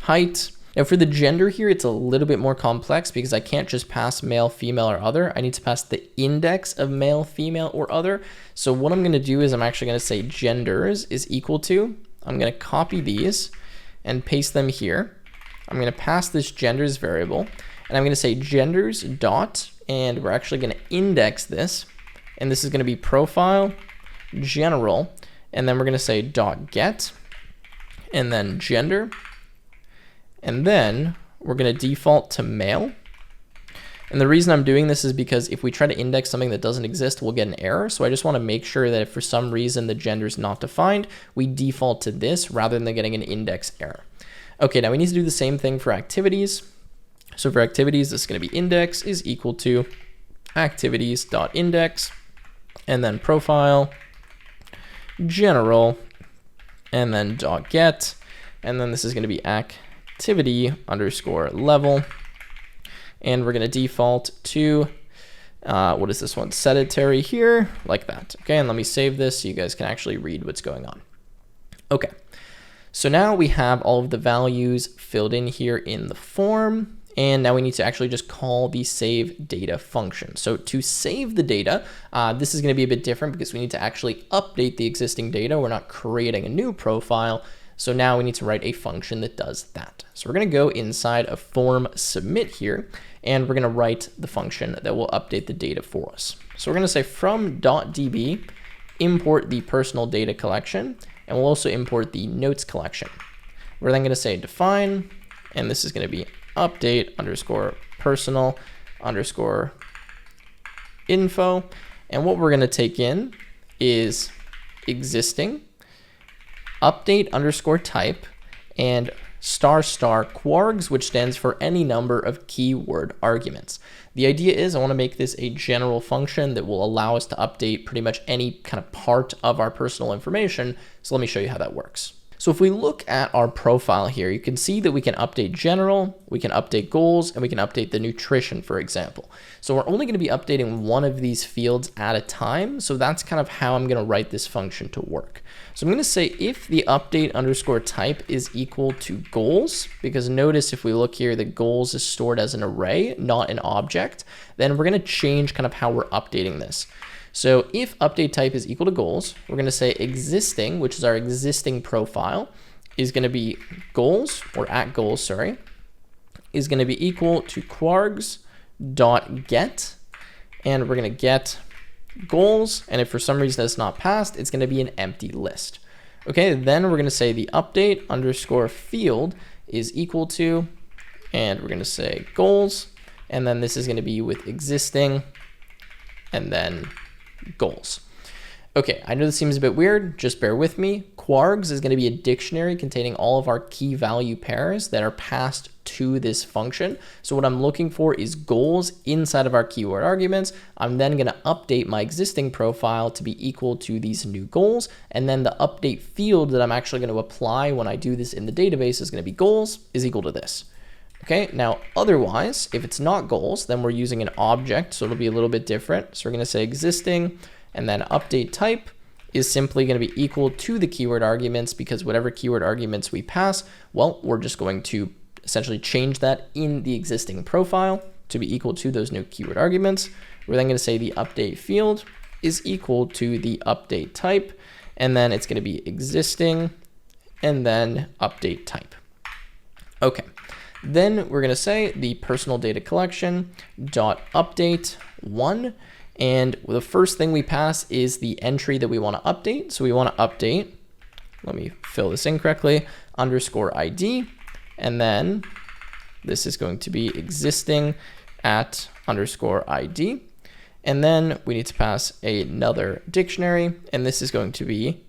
height. Now for the gender here, it's a little bit more complex because I can't just pass male, female, or other. I need to pass the index of male, female, or other. So what I'm going to do is I'm actually going to say genders is equal to, I'm going to copy these and paste them here. I'm going to pass this genders variable, and I'm going to say genders dot, and we're actually going to index this, and this is going to be profile general, and then we're going to say dot get, and then gender, and then we're going to default to male. And the reason I'm doing this is because if we try to index something that doesn't exist, we'll get an error. So I just want to make sure that if for some reason the gender is not defined, we default to this rather than getting an index error. Okay, now we need to do the same thing for activities. So for activities, this is going to be index is equal to activities.index, and then profile, general, and then dot get, and then this is going to be activity_level, and we're going to default to, what is this one? Sedentary here, like that. Okay, and let me save this so you guys can actually read what's going on. Okay. So now we have all of the values filled in here in the form, and now we need to actually just call the save data function. So to save the data, this is going to be a bit different because we need to actually update the existing data. We're not creating a new profile. So now we need to write a function that does that. So we're going to go inside of form submit here, and we're going to write the function that will update the data for us. So we're going to say from .db import the personal data collection, and we'll also import the notes collection. We're then going to say define, and this is going to be update underscore personal underscore info. And what we're going to take in is existing, update underscore type, and ** kwargs, which stands for any number of keyword arguments. The idea is I want to make this a general function that will allow us to update pretty much any kind of part of our personal information. So let me show you how that works. So if we look at our profile here, you can see that we can update general, we can update goals, and we can update the nutrition, for example. So we're only going to be updating one of these fields at a time. So that's kind of how I'm going to write this function to work. So I'm going to say if the update underscore type is equal to goals, because notice if we look here, the goals is stored as an array, not an object, then we're going to change kind of how we're updating this. So if update type is equal to goals, we're going to say existing, which is our existing profile, is going to be goals, or at goals, sorry, is going to be equal to kwargs.get, and we're going to get goals, and if for some reason it's not passed, it's going to be an empty list. Okay, then we're going to say the update underscore field is equal to, and we're going to say goals, and then this is going to be with existing, and then goals. Okay, I know this seems a bit weird, just bear with me. Kwargs is going to be a dictionary containing all of our key value pairs that are passed to this function. So what I'm looking for is goals inside of our keyword arguments. I'm then going to update my existing profile to be equal to these new goals, and then the update field that I'm actually going to apply when I do this in the database is going to be goals is equal to this. Okay, now otherwise, if it's not goals, then we're using an object, so it'll be a little bit different. So we're going to say existing, and then update type is simply going to be equal to the keyword arguments, because whatever keyword arguments we pass, well, we're just going to essentially change that in the existing profile to be equal to those new keyword arguments. We're then going to say the update field is equal to the update type, and then it's going to be existing and then update type. Okay, then we're going to say the personal data collection dot update 1, and the first thing we pass is the entry that we want to update. So we want to update, let me fill this in correctly, underscore ID, and then this is going to be existing at underscore ID. And then we need to pass another dictionary, and this is going to be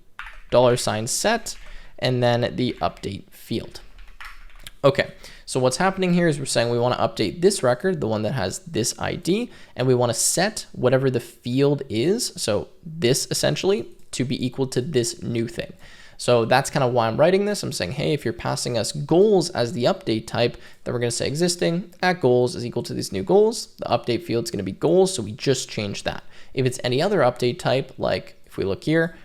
$set, and then the update field. Okay, so what's happening here is we're saying we want to update this record, the one that has this ID, and we want to set whatever the field is, so this essentially, to be equal to this new thing. So that's kind of why I'm writing this. I'm saying, hey, if you're passing us goals as the update type, then we're going to say existing at goals is equal to these new goals. The update field is going to be goals, so we just changed that. If it's any other update type, like if we look here,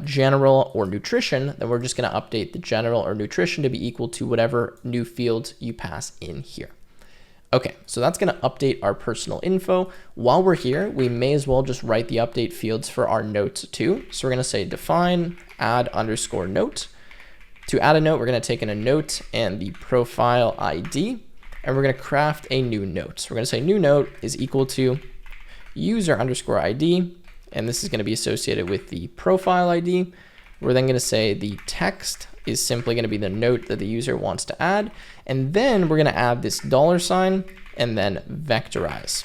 general or nutrition, then we're just going to update the general or nutrition to be equal to whatever new field you pass in here. Okay, so that's going to update our personal info. While we're here, we may as well just write the update fields for our notes too. So we're going to say define add underscore note. To add a note, we're going to take in a note and the profile ID, and we're going to craft a new note. So we're going to say new note is equal to user underscore ID, and this is going to be associated with the profile ID. We're then going to say the text is simply going to be the note that the user wants to add. And then we're going to add this $sign and then vectorize.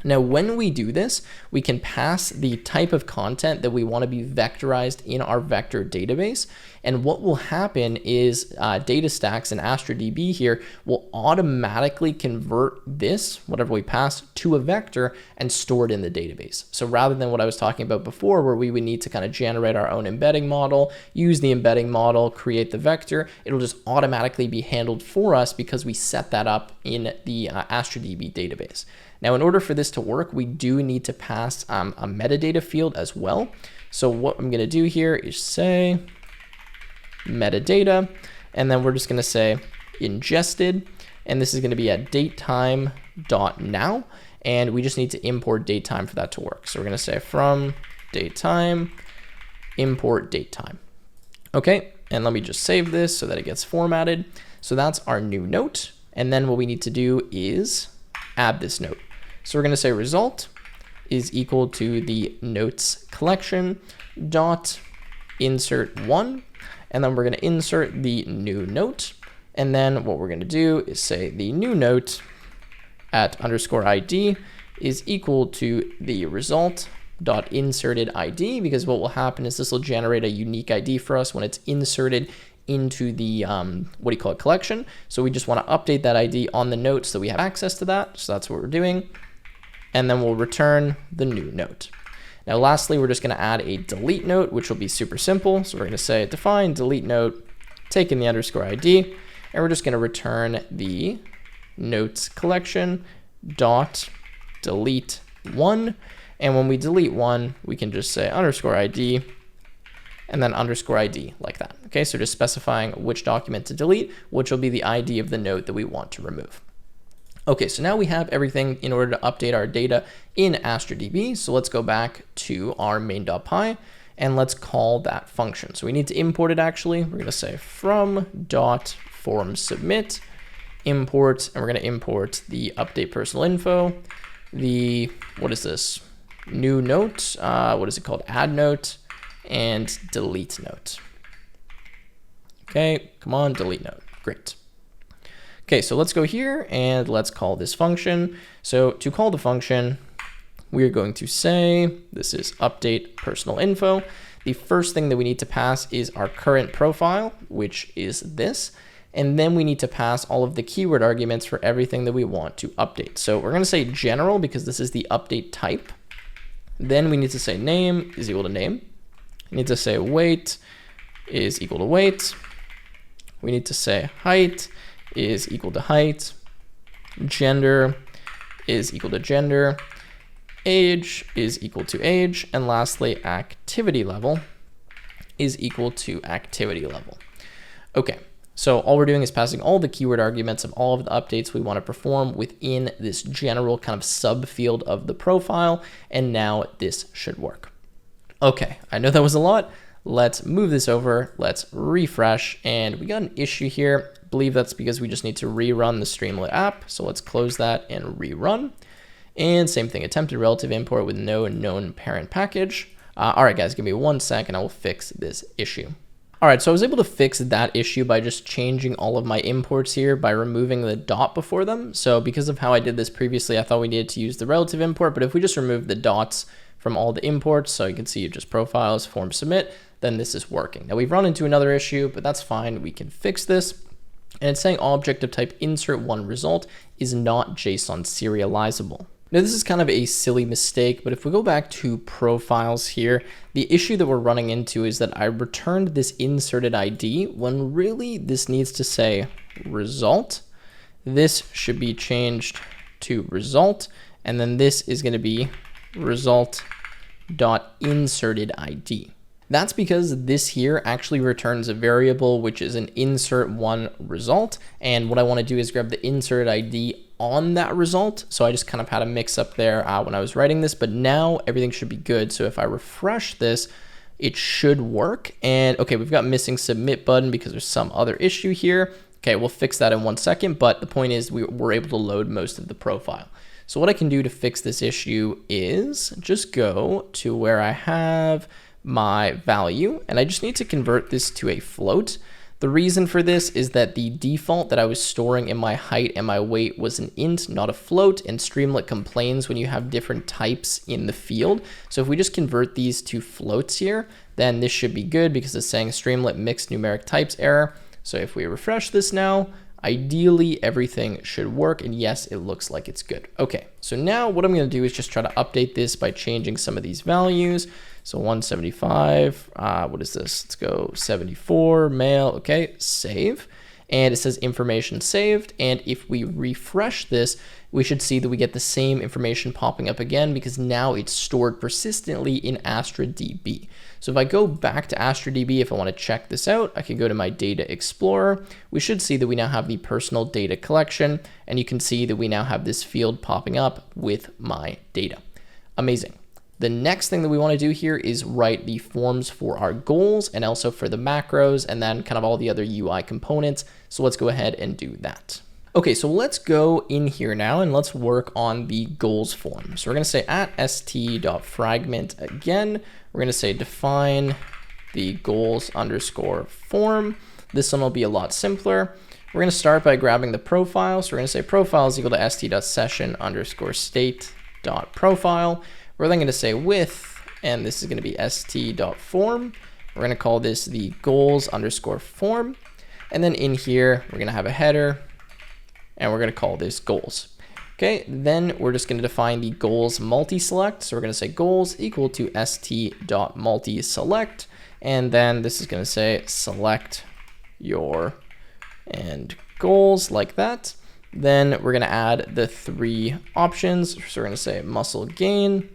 Now, when we do this, we can pass the type of content that we want to be vectorized in our vector database. And what will happen is DataStax and AstraDB here will automatically convert this, whatever we pass, to a vector and store it in the database. So rather than what I was talking about before, where we would need to kind of generate our own embedding model, use the embedding model, create the vector, it'll just automatically be handled for us because we set that up in the AstraDB database. Now, in order for this to work, we do need to pass a metadata field as well. So what I'm going to do here is say metadata, and then we're just going to say ingested, and this is going to be at datetime.now, and we just need to import datetime for that to work. So we're going to say from datetime import datetime. Okay, and let me just save this so that it gets formatted. So that's our new note, and then what we need to do is add this note. So we're going to say result is equal to the notes collection dot insert 1, and then we're going to insert the new note, and then what we're going to do is say the new note at underscore ID is equal to the result dot inserted ID, because what will happen is this will generate a unique ID for us when it's inserted into the collection. So we just want to update that ID on the note so we have access to that. So that's what we're doing. And then we'll return the new note. Now, lastly, we're just going to add a delete note, which will be super simple. So we're going to say define delete note, take in the underscore ID, and we're just going to return the notes collection dot delete 1. And when we delete 1, we can just say underscore ID and then underscore ID like that. Okay, so just specifying which document to delete, which will be the ID of the note that we want to remove. Okay, so now we have everything in order to update our data in AstraDB. So let's go back to our main.py and let's call that function. So we need to import it actually. We're going to say from.formSubmit import, and we're going to import the update personal info, the, what is this? New note, what is it called? Add note, and delete note. Okay, come on, delete note. Great. Okay, so let's go here and let's call this function. So to call the function, we're going to say this is update personal info. The first thing that we need to pass is our current profile, which is this. And then we need to pass all of the keyword arguments for everything that we want to update. So we're going to say general because this is the update type. Then we need to say name is equal to name. We need to say weight is equal to weight. We need to say height is equal to height, gender is equal to gender, age is equal to age, and lastly, activity level is equal to activity level. Okay, so all we're doing is passing all the keyword arguments of all of the updates we want to perform within this general kind of subfield of the profile, and now this should work. Okay, I know that was a lot. Let's move this over, let's refresh, and we got an issue here. I believe that's because we just need to rerun the Streamlit app, so let's close that and rerun. And same thing, attempted relative import with no known parent package. All right, guys, give me 1 second, I will fix this issue. All right, so I was able to fix that issue by just changing all of my imports here by removing the dot before them. So because of how I did this previously, I thought we needed to use the relative import, but if we just remove the dots from all the imports, so you can see just profiles, form, submit, then this is working. Now we've run into another issue, but that's fine. We can fix this. And it's saying object of type insert one result is not JSON serializable. Now this is kind of a silly mistake, but if we go back to profiles here, the issue that we're running into is that I returned this inserted ID when really this needs to say result. This should be changed to result, and then this is going to be result.inserted ID. That's because this here actually returns a variable, which is an insert one result. And what I want to do is grab the inserted ID on that result. So I just kind of had a mix up there when I was writing this, but now everything should be good. So if I refresh this, it should work. And okay, we've got missing submit button because there's some other issue here. Okay, we'll fix that in 1 second. But the point is we're able to load most of the profile. So what I can do to fix this issue is just go to where I have my value, and I just need to convert this to a float. The reason for this is that the default that I was storing in my height and my weight was an int, not a float, and Streamlit complains when you have different types in the field. So if we just convert these to floats here, then this should be good because it's saying Streamlit mixed numeric types error. So if we refresh this now, ideally everything should work, and yes, it looks like it's good. Okay, so now what I'm going to do is just try to update this by changing some of these values. So 175, what is this? Let's go 74, male, okay, save. And it says information saved. And if we refresh this, we should see that we get the same information popping up again because now it's stored persistently in Astra DB. So if I go back to AstraDB, if I want to check this out, I can go to my data explorer. We should see that we now have the personal data collection, and you can see that we now have this field popping up with my data. Amazing. The next thing that we want to do here is write the forms for our goals and also for the macros and then kind of all the other UI components. So let's go ahead and do that. Okay, so let's go in here now and let's work on the goals form. So we're going to say at st.fragment again. We're going to say define the goals underscore form. This one will be a lot simpler. We're going to start by grabbing the profile. So we're going to say profile is equal to st.session underscore state dot profile. We're then going to say with, and this is going to be st.form. We're going to call this the goals underscore form. And then in here, we're going to have a header, and we're going to call this goals. Okay, then we're just going to define the goals multi-select. So we're going to say goals equal to st.multi-select. And then this is going to say select your and goals like that. Then we're going to add the 3 options. So we're going to say muscle gain.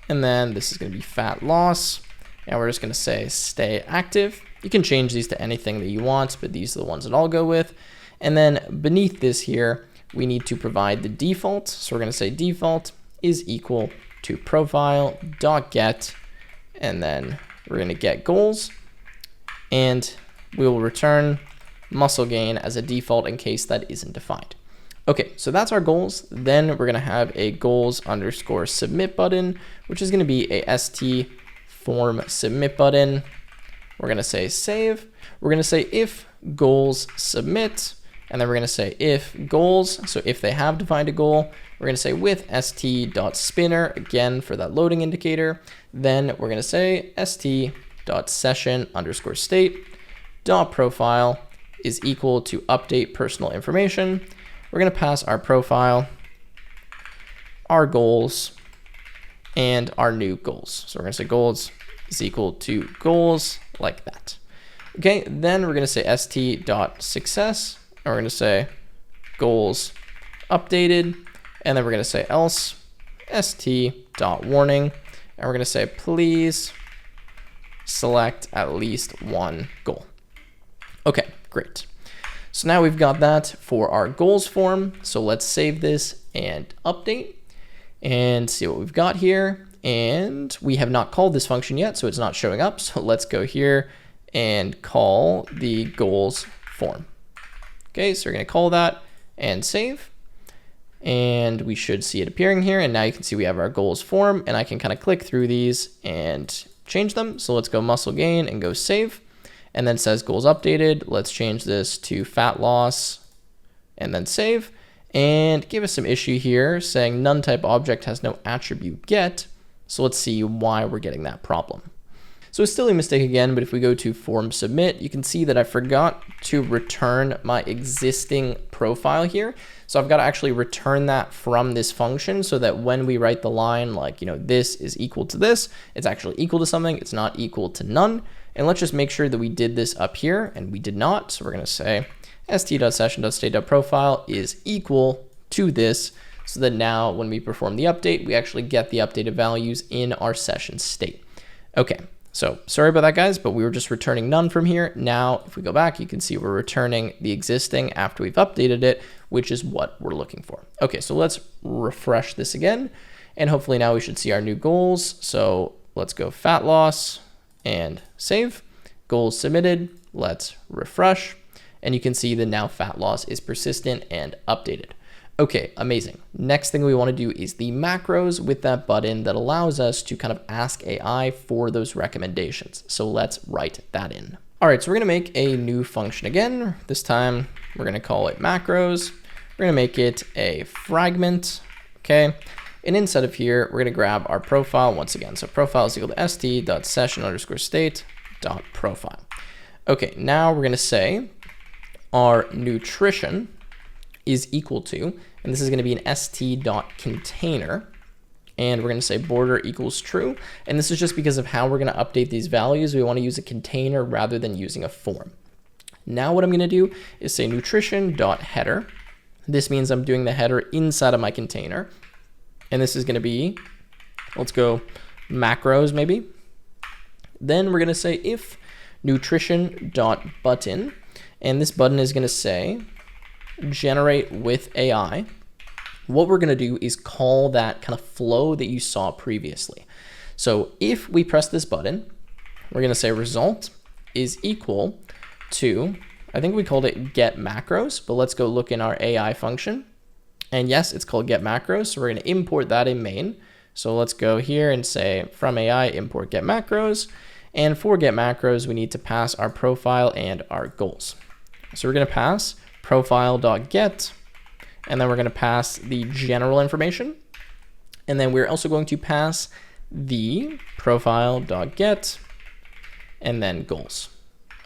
And then this is going to be fat loss. And we're just going to say stay active. You can change these to anything that you want, but these are the ones that I'll go with. And then beneath this here, we need to provide the default. So we're going to say default is equal to profile.get. And then we're going to get goals. And we will return muscle gain as a default in case that isn't defined. Okay, so that's our goals. Then we're going to have a goals underscore submit button, which is going to be a st form submit button. We're going to say save. We're going to say if goals submit, and then we're going to say if goals. So if they have defined a goal, we're going to say with st.spinner again for that loading indicator. Then we're going to say st.session underscore state dot profile is equal to update personal information. We're going to pass our profile, our goals, and our new goals. So we're going to say goals is equal to goals like that. Okay, then we're going to say st.success and we're going to say goals updated, and then we're going to say else st.warning, and we're going to say please select at least one goal. Okay, great. So now we've got that for our goals form. So let's save this and update and see what we've got here. And we have not called this function yet, so it's not showing up. So let's go here and call the goals form. Okay, so we're going to call that and save. And we should see it appearing here. And now you can see we have our goals form, and I can kind of click through these and change them. So let's go muscle gain and go save. And then it says goals updated. Let's change this to fat loss and then save, and give us some issue here saying none type object has no attribute get. So let's see why we're getting that problem. So it's still a mistake again, but if we go to form submit, you can see that I forgot to return my existing profile here. So I've got to actually return that from this function so that when we write the line like, this is equal to this, it's actually equal to something. It's not equal to none. And let's just make sure that we did this up here, and we did not. So we're going to say st.session.state.profile is equal to this, so that now when we perform the update, we actually get the updated values in our session state. Okay, so sorry about that, guys, but we were just returning none from here. Now, if we go back, you can see we're returning the existing after we've updated it, which is what we're looking for. Okay, so let's refresh this again, and hopefully now we should see our new goals. So let's go fat loss and save. Goals submitted. Let's refresh. And you can see that now fat loss is persistent and updated. Okay, amazing. Next thing we want to do is the macros with that button that allows us to kind of ask AI for those recommendations. So let's write that in. All right, so we're going to make a new function again. This time we're going to call it macros. We're going to make it a fragment. Okay. And inside of here, we're going to grab our profile once again. So profile is equal to st.session_state.profile. Okay, now we're going to say our nutrition is equal to, and this is going to be an st.container, and we're going to say border equals true. And this is just because of how we're going to update these values. We want to use a container rather than using a form. Now what I'm going to do is say nutrition.header. This means I'm doing the header inside of my container. And this is going to be, let's go macros maybe. Then we're going to say if nutrition.button, and this button is going to say generate with AI. What we're going to do is call that kind of flow that you saw previously. So if we press this button, we're going to say result is equal to, I think we called it get macros, but let's go look in our AI function. And yes, it's called get macros. So we're going to import that in main. So let's go here and say from AI import get macros. And for get macros, we need to pass our profile and our goals. So we're going to pass profile.get, and then we're going to pass the general information. And then we're also going to pass the profile.get and then goals.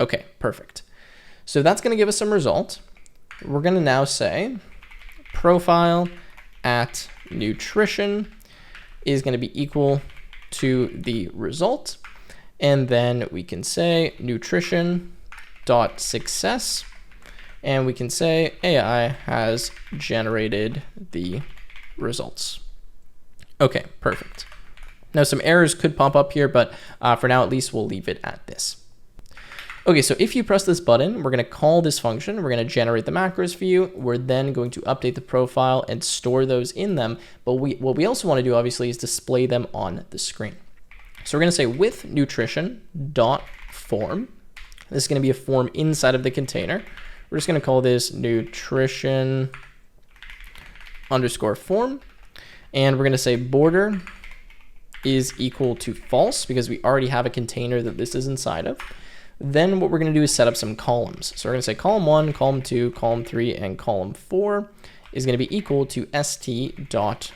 Okay, perfect. So that's going to give us some result. We're going to now say profile at nutrition is going to be equal to the result. And then we can say nutrition.success, and we can say AI has generated the results. Okay, perfect. Now some errors could pop up here, but for now at least we'll leave it at this. Okay, so if you press this button, we're going to call this function. We're going to generate the macros for you. We're then going to update the profile and store those in them. But what we also want to do, obviously, is display them on the screen. So we're going to say with nutrition.form. This is going to be a form inside of the container. We're just going to call this nutrition_form. And we're going to say border is equal to false because we already have a container that this is inside of. Then what we're going to do is set up some columns. So we're going to say column 1, column 2, column 3, and column 4 is going to be equal to st.columns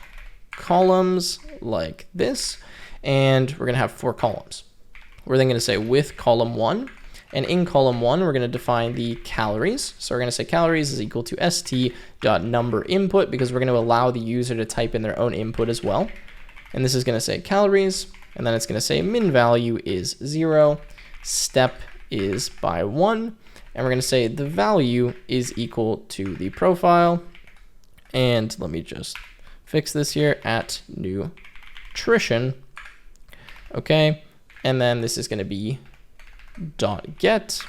like this. And we're going to have 4 columns. We're then going to say with column 1. And in column 1, we're going to define the calories. So we're going to say calories is equal to st.number input because we're going to allow the user to type in their own input as well. And this is going to say calories. And then it's going to say min value is 0. Step is by 1, and we're going to say the value is equal to the profile. And let me just fix this here at nutrition. Okay. And then this is going to be dot get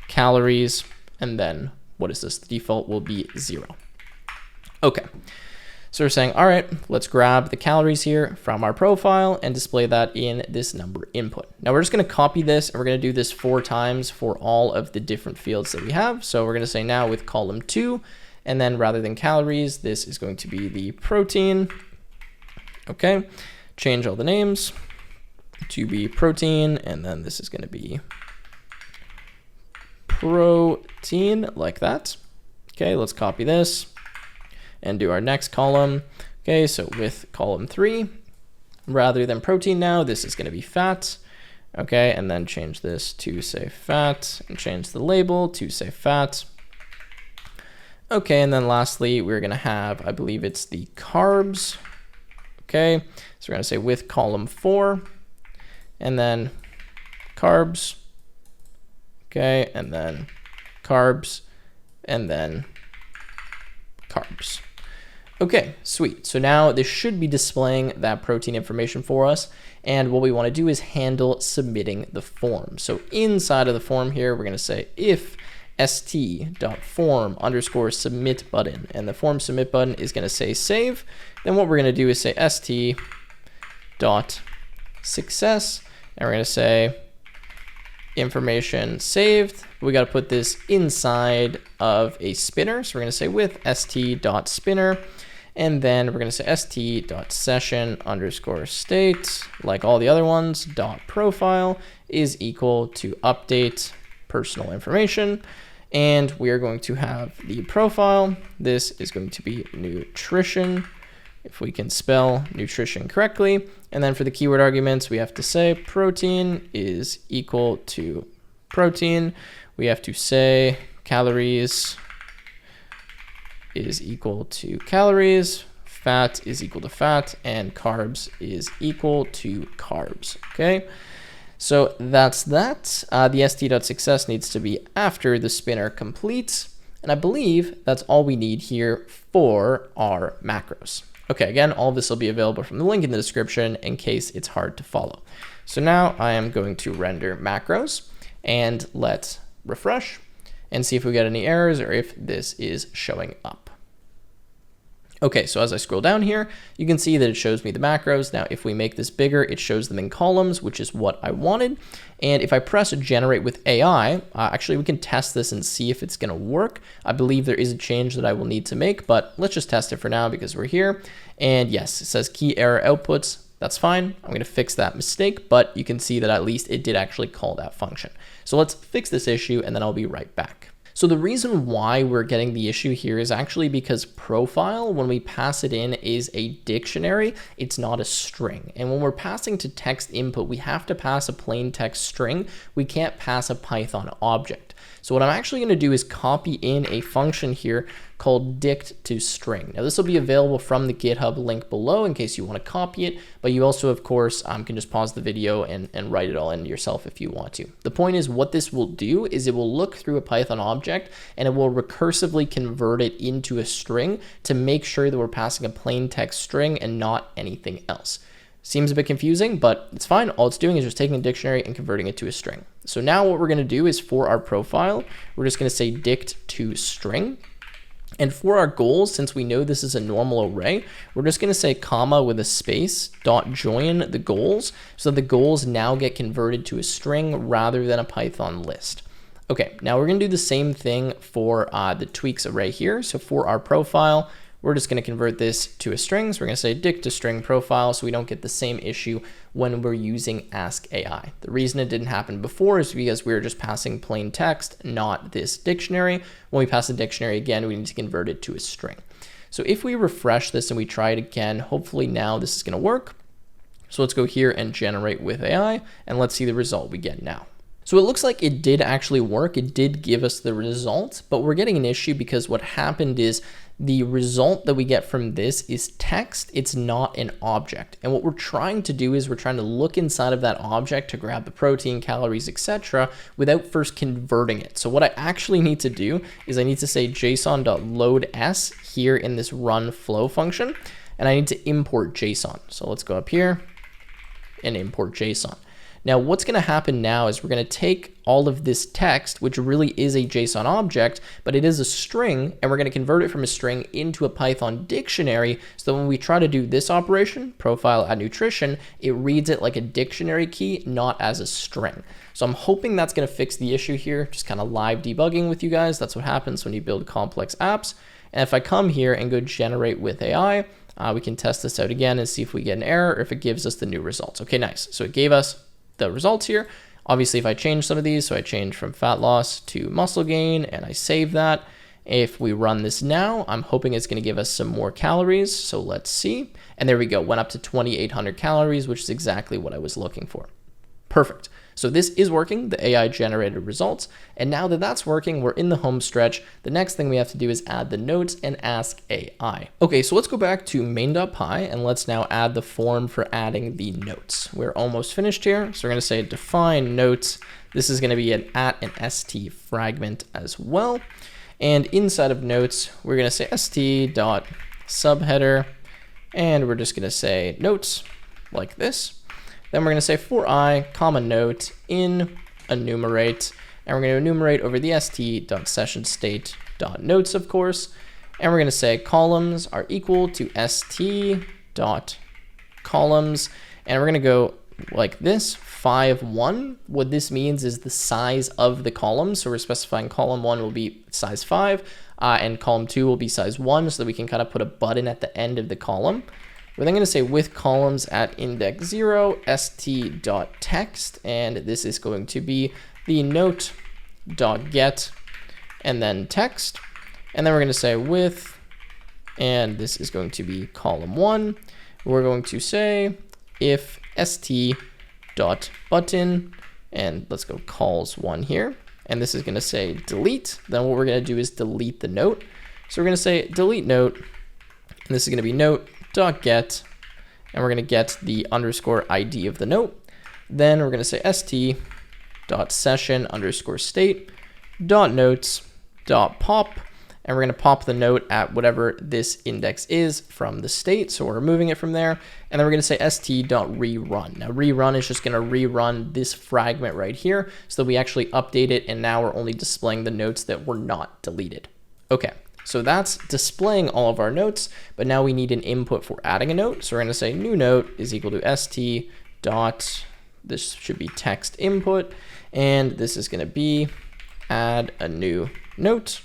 calories. And then what is this? The default will be 0. Okay. So we're saying, all right, let's grab the calories here from our profile and display that in this number input. Now we're just going to copy this and we're going to do this 4 times for all of the different fields that we have. So we're going to say now with column 2, and then rather than calories, this is going to be the protein. Okay. Change all the names to be protein. And then this is going to be protein like that. Okay. Let's copy this and do our next column. Okay, so with column 3, rather than protein now, this is going to be fat. Okay, and then change this to say fat and change the label to say fat. Okay, and then lastly, we're going to have, I believe it's the carbs. Okay, so we're going to say with column 4 and then carbs. Okay, and then carbs and then carbs. Okay, sweet. So now this should be displaying that protein information for us. And what we want to do is handle submitting the form. So inside of the form here, we're going to say if st.form_submit button, and the form submit button is going to say save. Then what we're going to do is say st.success, and we're going to say information saved. We got to put this inside of a spinner. So we're going to say with st.spinner. And then we're going to say st.session_state, like all the other ones, .profile is equal to update personal information. And we are going to have the profile. This is going to be nutrition, if we can spell nutrition correctly. And then for the keyword arguments, we have to say protein is equal to protein. We have to say calories is equal to calories, fat is equal to fat, and carbs is equal to carbs. Okay, so that's that. The st.success needs to be after the spinner completes, and I believe that's all we need here for our macros. Okay, again, all of this will be available from the link in the description in case it's hard to follow. So now I am going to render macros, and let's refresh and see if we get any errors or if this is showing up. Okay, so as I scroll down here, you can see that it shows me the macros. Now, if we make this bigger, it shows them in columns, which is what I wanted. And if I press generate with AI, actually we can test this and see if it's gonna work. I believe there is a change that I will need to make, but let's just test it for now because we're here. And yes, it says key error outputs. That's fine. I'm gonna fix that mistake, but you can see that at least it did actually call that function. So let's fix this issue and then I'll be right back. So the reason why we're getting the issue here is actually because profile, when we pass it in, is a dictionary. It's not a string. And when we're passing to text input, we have to pass a plain text string. We can't pass a Python object. So what I'm actually going to do is copy in a function here called dict_to_string. Now this will be available from the GitHub link below in case you want to copy it, but you also, of course, can just pause the video and write it all in yourself if you want to. The point is what this will do is it will look through a Python object and it will recursively convert it into a string to make sure that we're passing a plain text string and not anything else. Seems a bit confusing, but it's fine. All it's doing is just taking a dictionary and converting it to a string. So now what we're going to do is for our profile, we're just going to say dict_to_string. And for our goals, since we know this is a normal array, we're just going to say comma with a space dot join the goals. So the goals now get converted to a string rather than a Python list. Okay, now we're going to do the same thing for the tweaks array here. So for our profile, we're just going to convert this to a string. So we're going to say dict_to_string profile so we don't get the same issue when we're using Ask AI. The reason it didn't happen before is because we were just passing plain text, not this dictionary. When we pass the dictionary again, we need to convert it to a string. So if we refresh this and we try it again, hopefully now this is going to work. So let's go here and generate with AI, and let's see the result we get now. So it looks like it did actually work. It did give us the result, but we're getting an issue because what happened is the result that we get from this is text. It's not an object. And what we're trying to do is we're trying to look inside of that object to grab the protein, calories, etc. without first converting it. So what I actually need to do is I need to say json.loads here in this run flow function, and I need to import JSON. So let's go up here and import JSON. Now what's going to happen now is we're going to take all of this text, which really is a JSON object, but it is a string, and we're going to convert it from a string into a Python dictionary, so that when we try to do this operation, profile add nutrition, it reads it like a dictionary key, not as a string. So I'm hoping that's going to fix the issue here, just kind of live debugging with you guys. That's what happens when you build complex apps. And if I come here and go generate with AI, we can test this out again and see if we get an error or if it gives us the new results. Okay, nice. So it gave us the results here. Obviously, if I change some of these, so I change from fat loss to muscle gain and I save that. If we run this now, I'm hoping it's going to give us some more calories. So let's see. And there we go. Went up to 2,800 calories, which is exactly what I was looking for. Perfect. So this is working, the AI generated results. And now that that's working, we're in the home stretch. The next thing we have to do is add the notes and ask AI. Okay, so let's go back to main.py and let's now add the form for adding the notes. We're almost finished here. So we're going to say define notes. This is going to be an @st fragment as well. And inside of notes, we're going to say st.subheader, and we're just going to say notes like this. Then we're going to say for I, comma note in enumerate, and we're going to enumerate over the st.sessionState.notes, of course, and we're going to say columns are equal to st.columns, and we're going to go like this, 5, 1. What this means is the size of the column, so we're specifying column 1 will be size 5, and column 2 will be size 1, so that we can kind of put a button at the end of the column. We're then going to say with columns at index 0, st.text, and this is going to be the note.get, and then text. And then we're going to say with, and this is going to be column 1. We're going to say if st.button, and let's go calls 1 here. And this is going to say delete. Then what we're going to do is delete the note. So we're going to say delete note, and this is going to be note.get, and we're going to get the underscore ID of the note. Then we're going to say st.session_state.notes.pop, and we're going to pop the note at whatever this index is from the state. So we're removing it from there. And then we're going to say st.rerun. Now rerun is just going to rerun this fragment right here so that we actually update it. And now we're only displaying the notes that were not deleted. Okay. So that's displaying all of our notes, but now we need an input for adding a note. So we're going to say new note is equal to st dot, this should be text input, and this is going to be add a new note.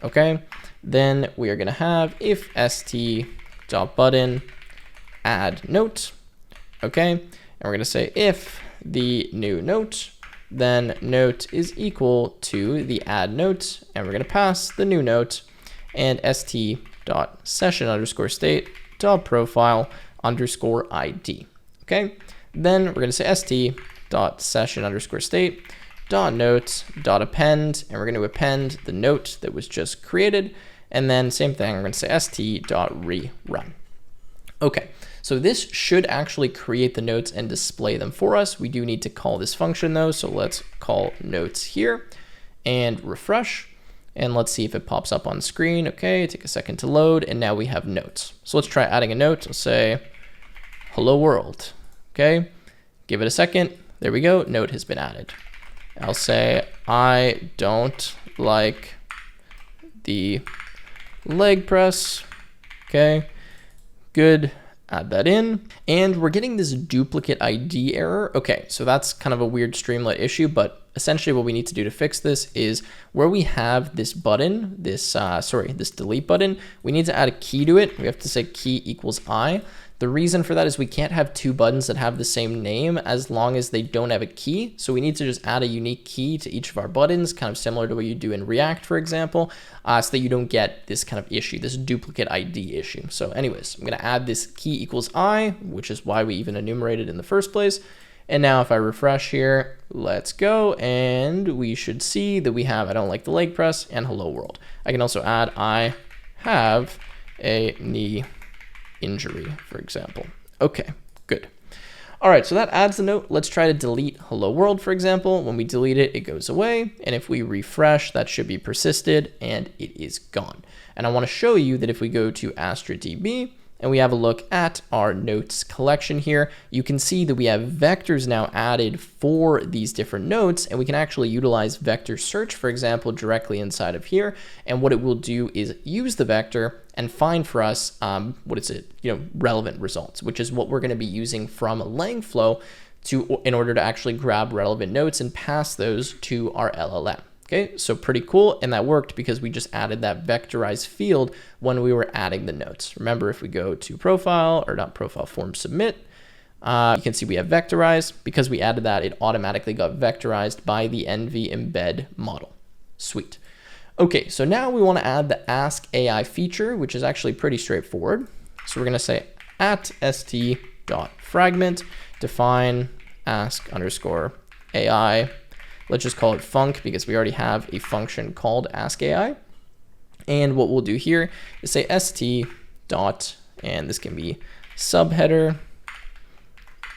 Okay, then we are going to have if st dot button add note. Okay, and we're going to say if the new note, then note is equal to the add note, and we're going to pass the new note and st.session_state.profile_ID. Okay, then we're going to say st.session_state.notes.append, and we're going to append the note that was just created, and then same thing, we're going to say st.rerun. Okay, so this should actually create the notes and display them for us. We do need to call this function though, so let's call notes here and refresh. And let's see if it pops up on screen. Okay, take a second to load, and now we have notes. So let's try adding a note. I'll say, hello world. Okay, give it a second. There we go, note has been added. I'll say, I don't like the leg press. Okay, good, add that in. And we're getting this duplicate ID error. Okay, so that's kind of a weird Streamlit issue, but essentially what we need to do to fix this is where we have this button, this delete button, we need to add a key to it. We have to say key equals I. The reason for that is we can't have two buttons that have the same name as long as they don't have a key. So we need to just add a unique key to each of our buttons, kind of similar to what you do in React, for example, so that you don't get this kind of issue, this duplicate ID issue. So anyways, I'm going to add this key equals I, which is why we even enumerated in the first place. And now if I refresh here, let's go, and we should see that we have I don't like the leg press and hello world. I can also add I have a knee injury, for example. Okay, good. All right, so that adds the note. Let's try to delete hello world, for example. When we delete it, it goes away. And if we refresh, that should be persisted and it is gone. And I want to show you that if we go to Astra DB and we have a look at our notes collection here, you can see that we have vectors now added for these different notes, and we can actually utilize vector search, for example, directly inside of here. And what it will do is use the vector and find for us, relevant results, which is what we're going to be using from Langflow in order to actually grab relevant notes and pass those to our LLM. Okay, so pretty cool, and that worked because we just added that vectorized field when we were adding the notes. Remember, if we go to form submit, you can see we have vectorized. Because we added that, it automatically got vectorized by the NV embed model. Sweet. Okay, so now we want to add the Ask AI feature, which is actually pretty straightforward. So we're going to say at st.fragment, define ask_AI. Let's just call it func because we already have a function called Ask AI. And what we'll do here is say st dot, and this can be subheader.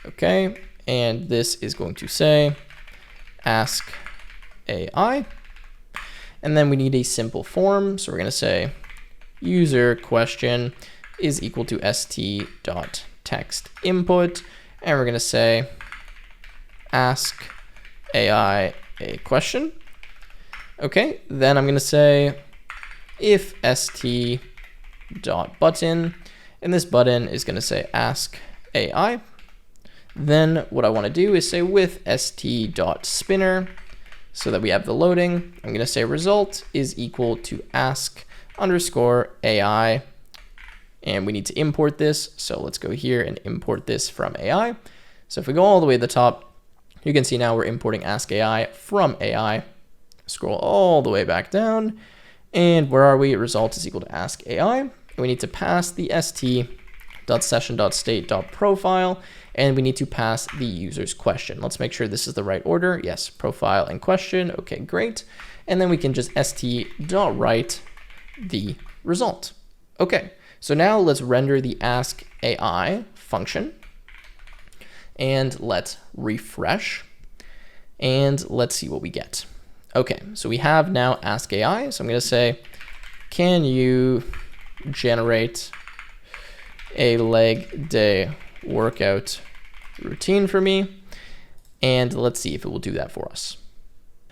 Okay, and this is going to say Ask AI. And then we need a simple form. So we're going to say user question is equal to st.text input. And we're going to say ask AI a question. Okay, then I'm going to say if st.button, and this button is going to say ask AI. Then what I want to do is say with st.spinner, so that we have the loading. I'm going to say result is equal to ask_AI, and we need to import this. So let's go here and import this from AI. So if we go all the way to the top, you can see now we're importing Ask AI from AI. Scroll all the way back down, and where are we? Result is equal to Ask AI. And we need to pass the st.session.state.profile, and we need to pass the user's question. Let's make sure this is the right order. Yes, profile and question. Okay, great. And then we can just st.write the result. Okay, so now let's render the Ask AI function. And let's refresh, and let's see what we get. Okay, so we have now Ask AI. So I'm going to say, can you generate a leg day workout routine for me? And let's see if it will do that for us.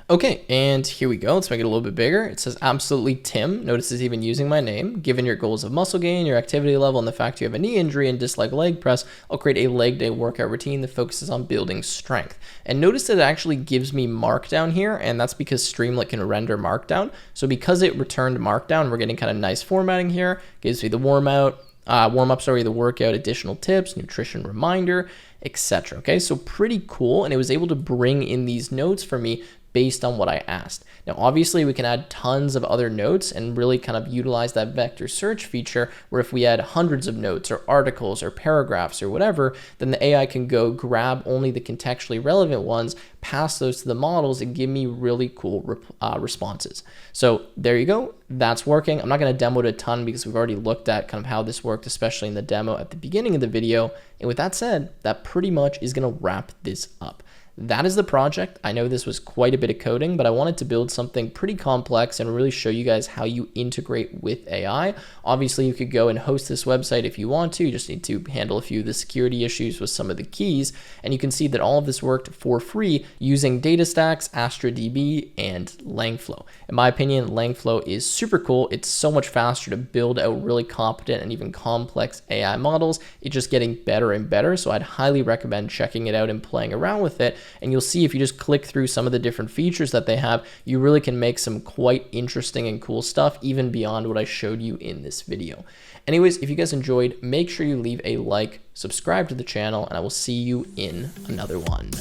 Okay, and here we go. Let's make it a little bit bigger. It says absolutely Tim. Notice it's even using my name. Given your goals of muscle gain, your activity level, and the fact you have a knee injury and dislike leg press, I'll create a leg day workout routine that focuses on building strength. And notice that it actually gives me markdown here, and that's because Streamlit can render markdown. So because it returned markdown, we're getting kind of nice formatting here. Gives me the warm-up, the workout, additional tips, nutrition reminder, etc. Okay, so pretty cool, and it was able to bring in these notes for me based on what I asked. Now, obviously we can add tons of other notes and really kind of utilize that vector search feature where if we add hundreds of notes or articles or paragraphs or whatever, then the AI can go grab only the contextually relevant ones, pass those to the models, and give me really cool responses. So there you go. That's working. I'm not going to demo it a ton because we've already looked at kind of how this worked, especially in the demo at the beginning of the video. And with that said, that pretty much is going to wrap this up. That is the project. I know this was quite a bit of coding, but I wanted to build something pretty complex and really show you guys how you integrate with AI. Obviously, you could go and host this website if you want to. You just need to handle a few of the security issues with some of the keys. And you can see that all of this worked for free using DataStax, AstraDB, and Langflow. In my opinion, Langflow is super cool. It's so much faster to build out really competent and even complex AI models. It's just getting better and better. So I'd highly recommend checking it out and playing around with it. And you'll see if you just click through some of the different features that they have, you really can make some quite interesting and cool stuff, even beyond what I showed you in this video. Anyways, if you guys enjoyed, make sure you leave a like, subscribe to the channel, and I will see you in another one.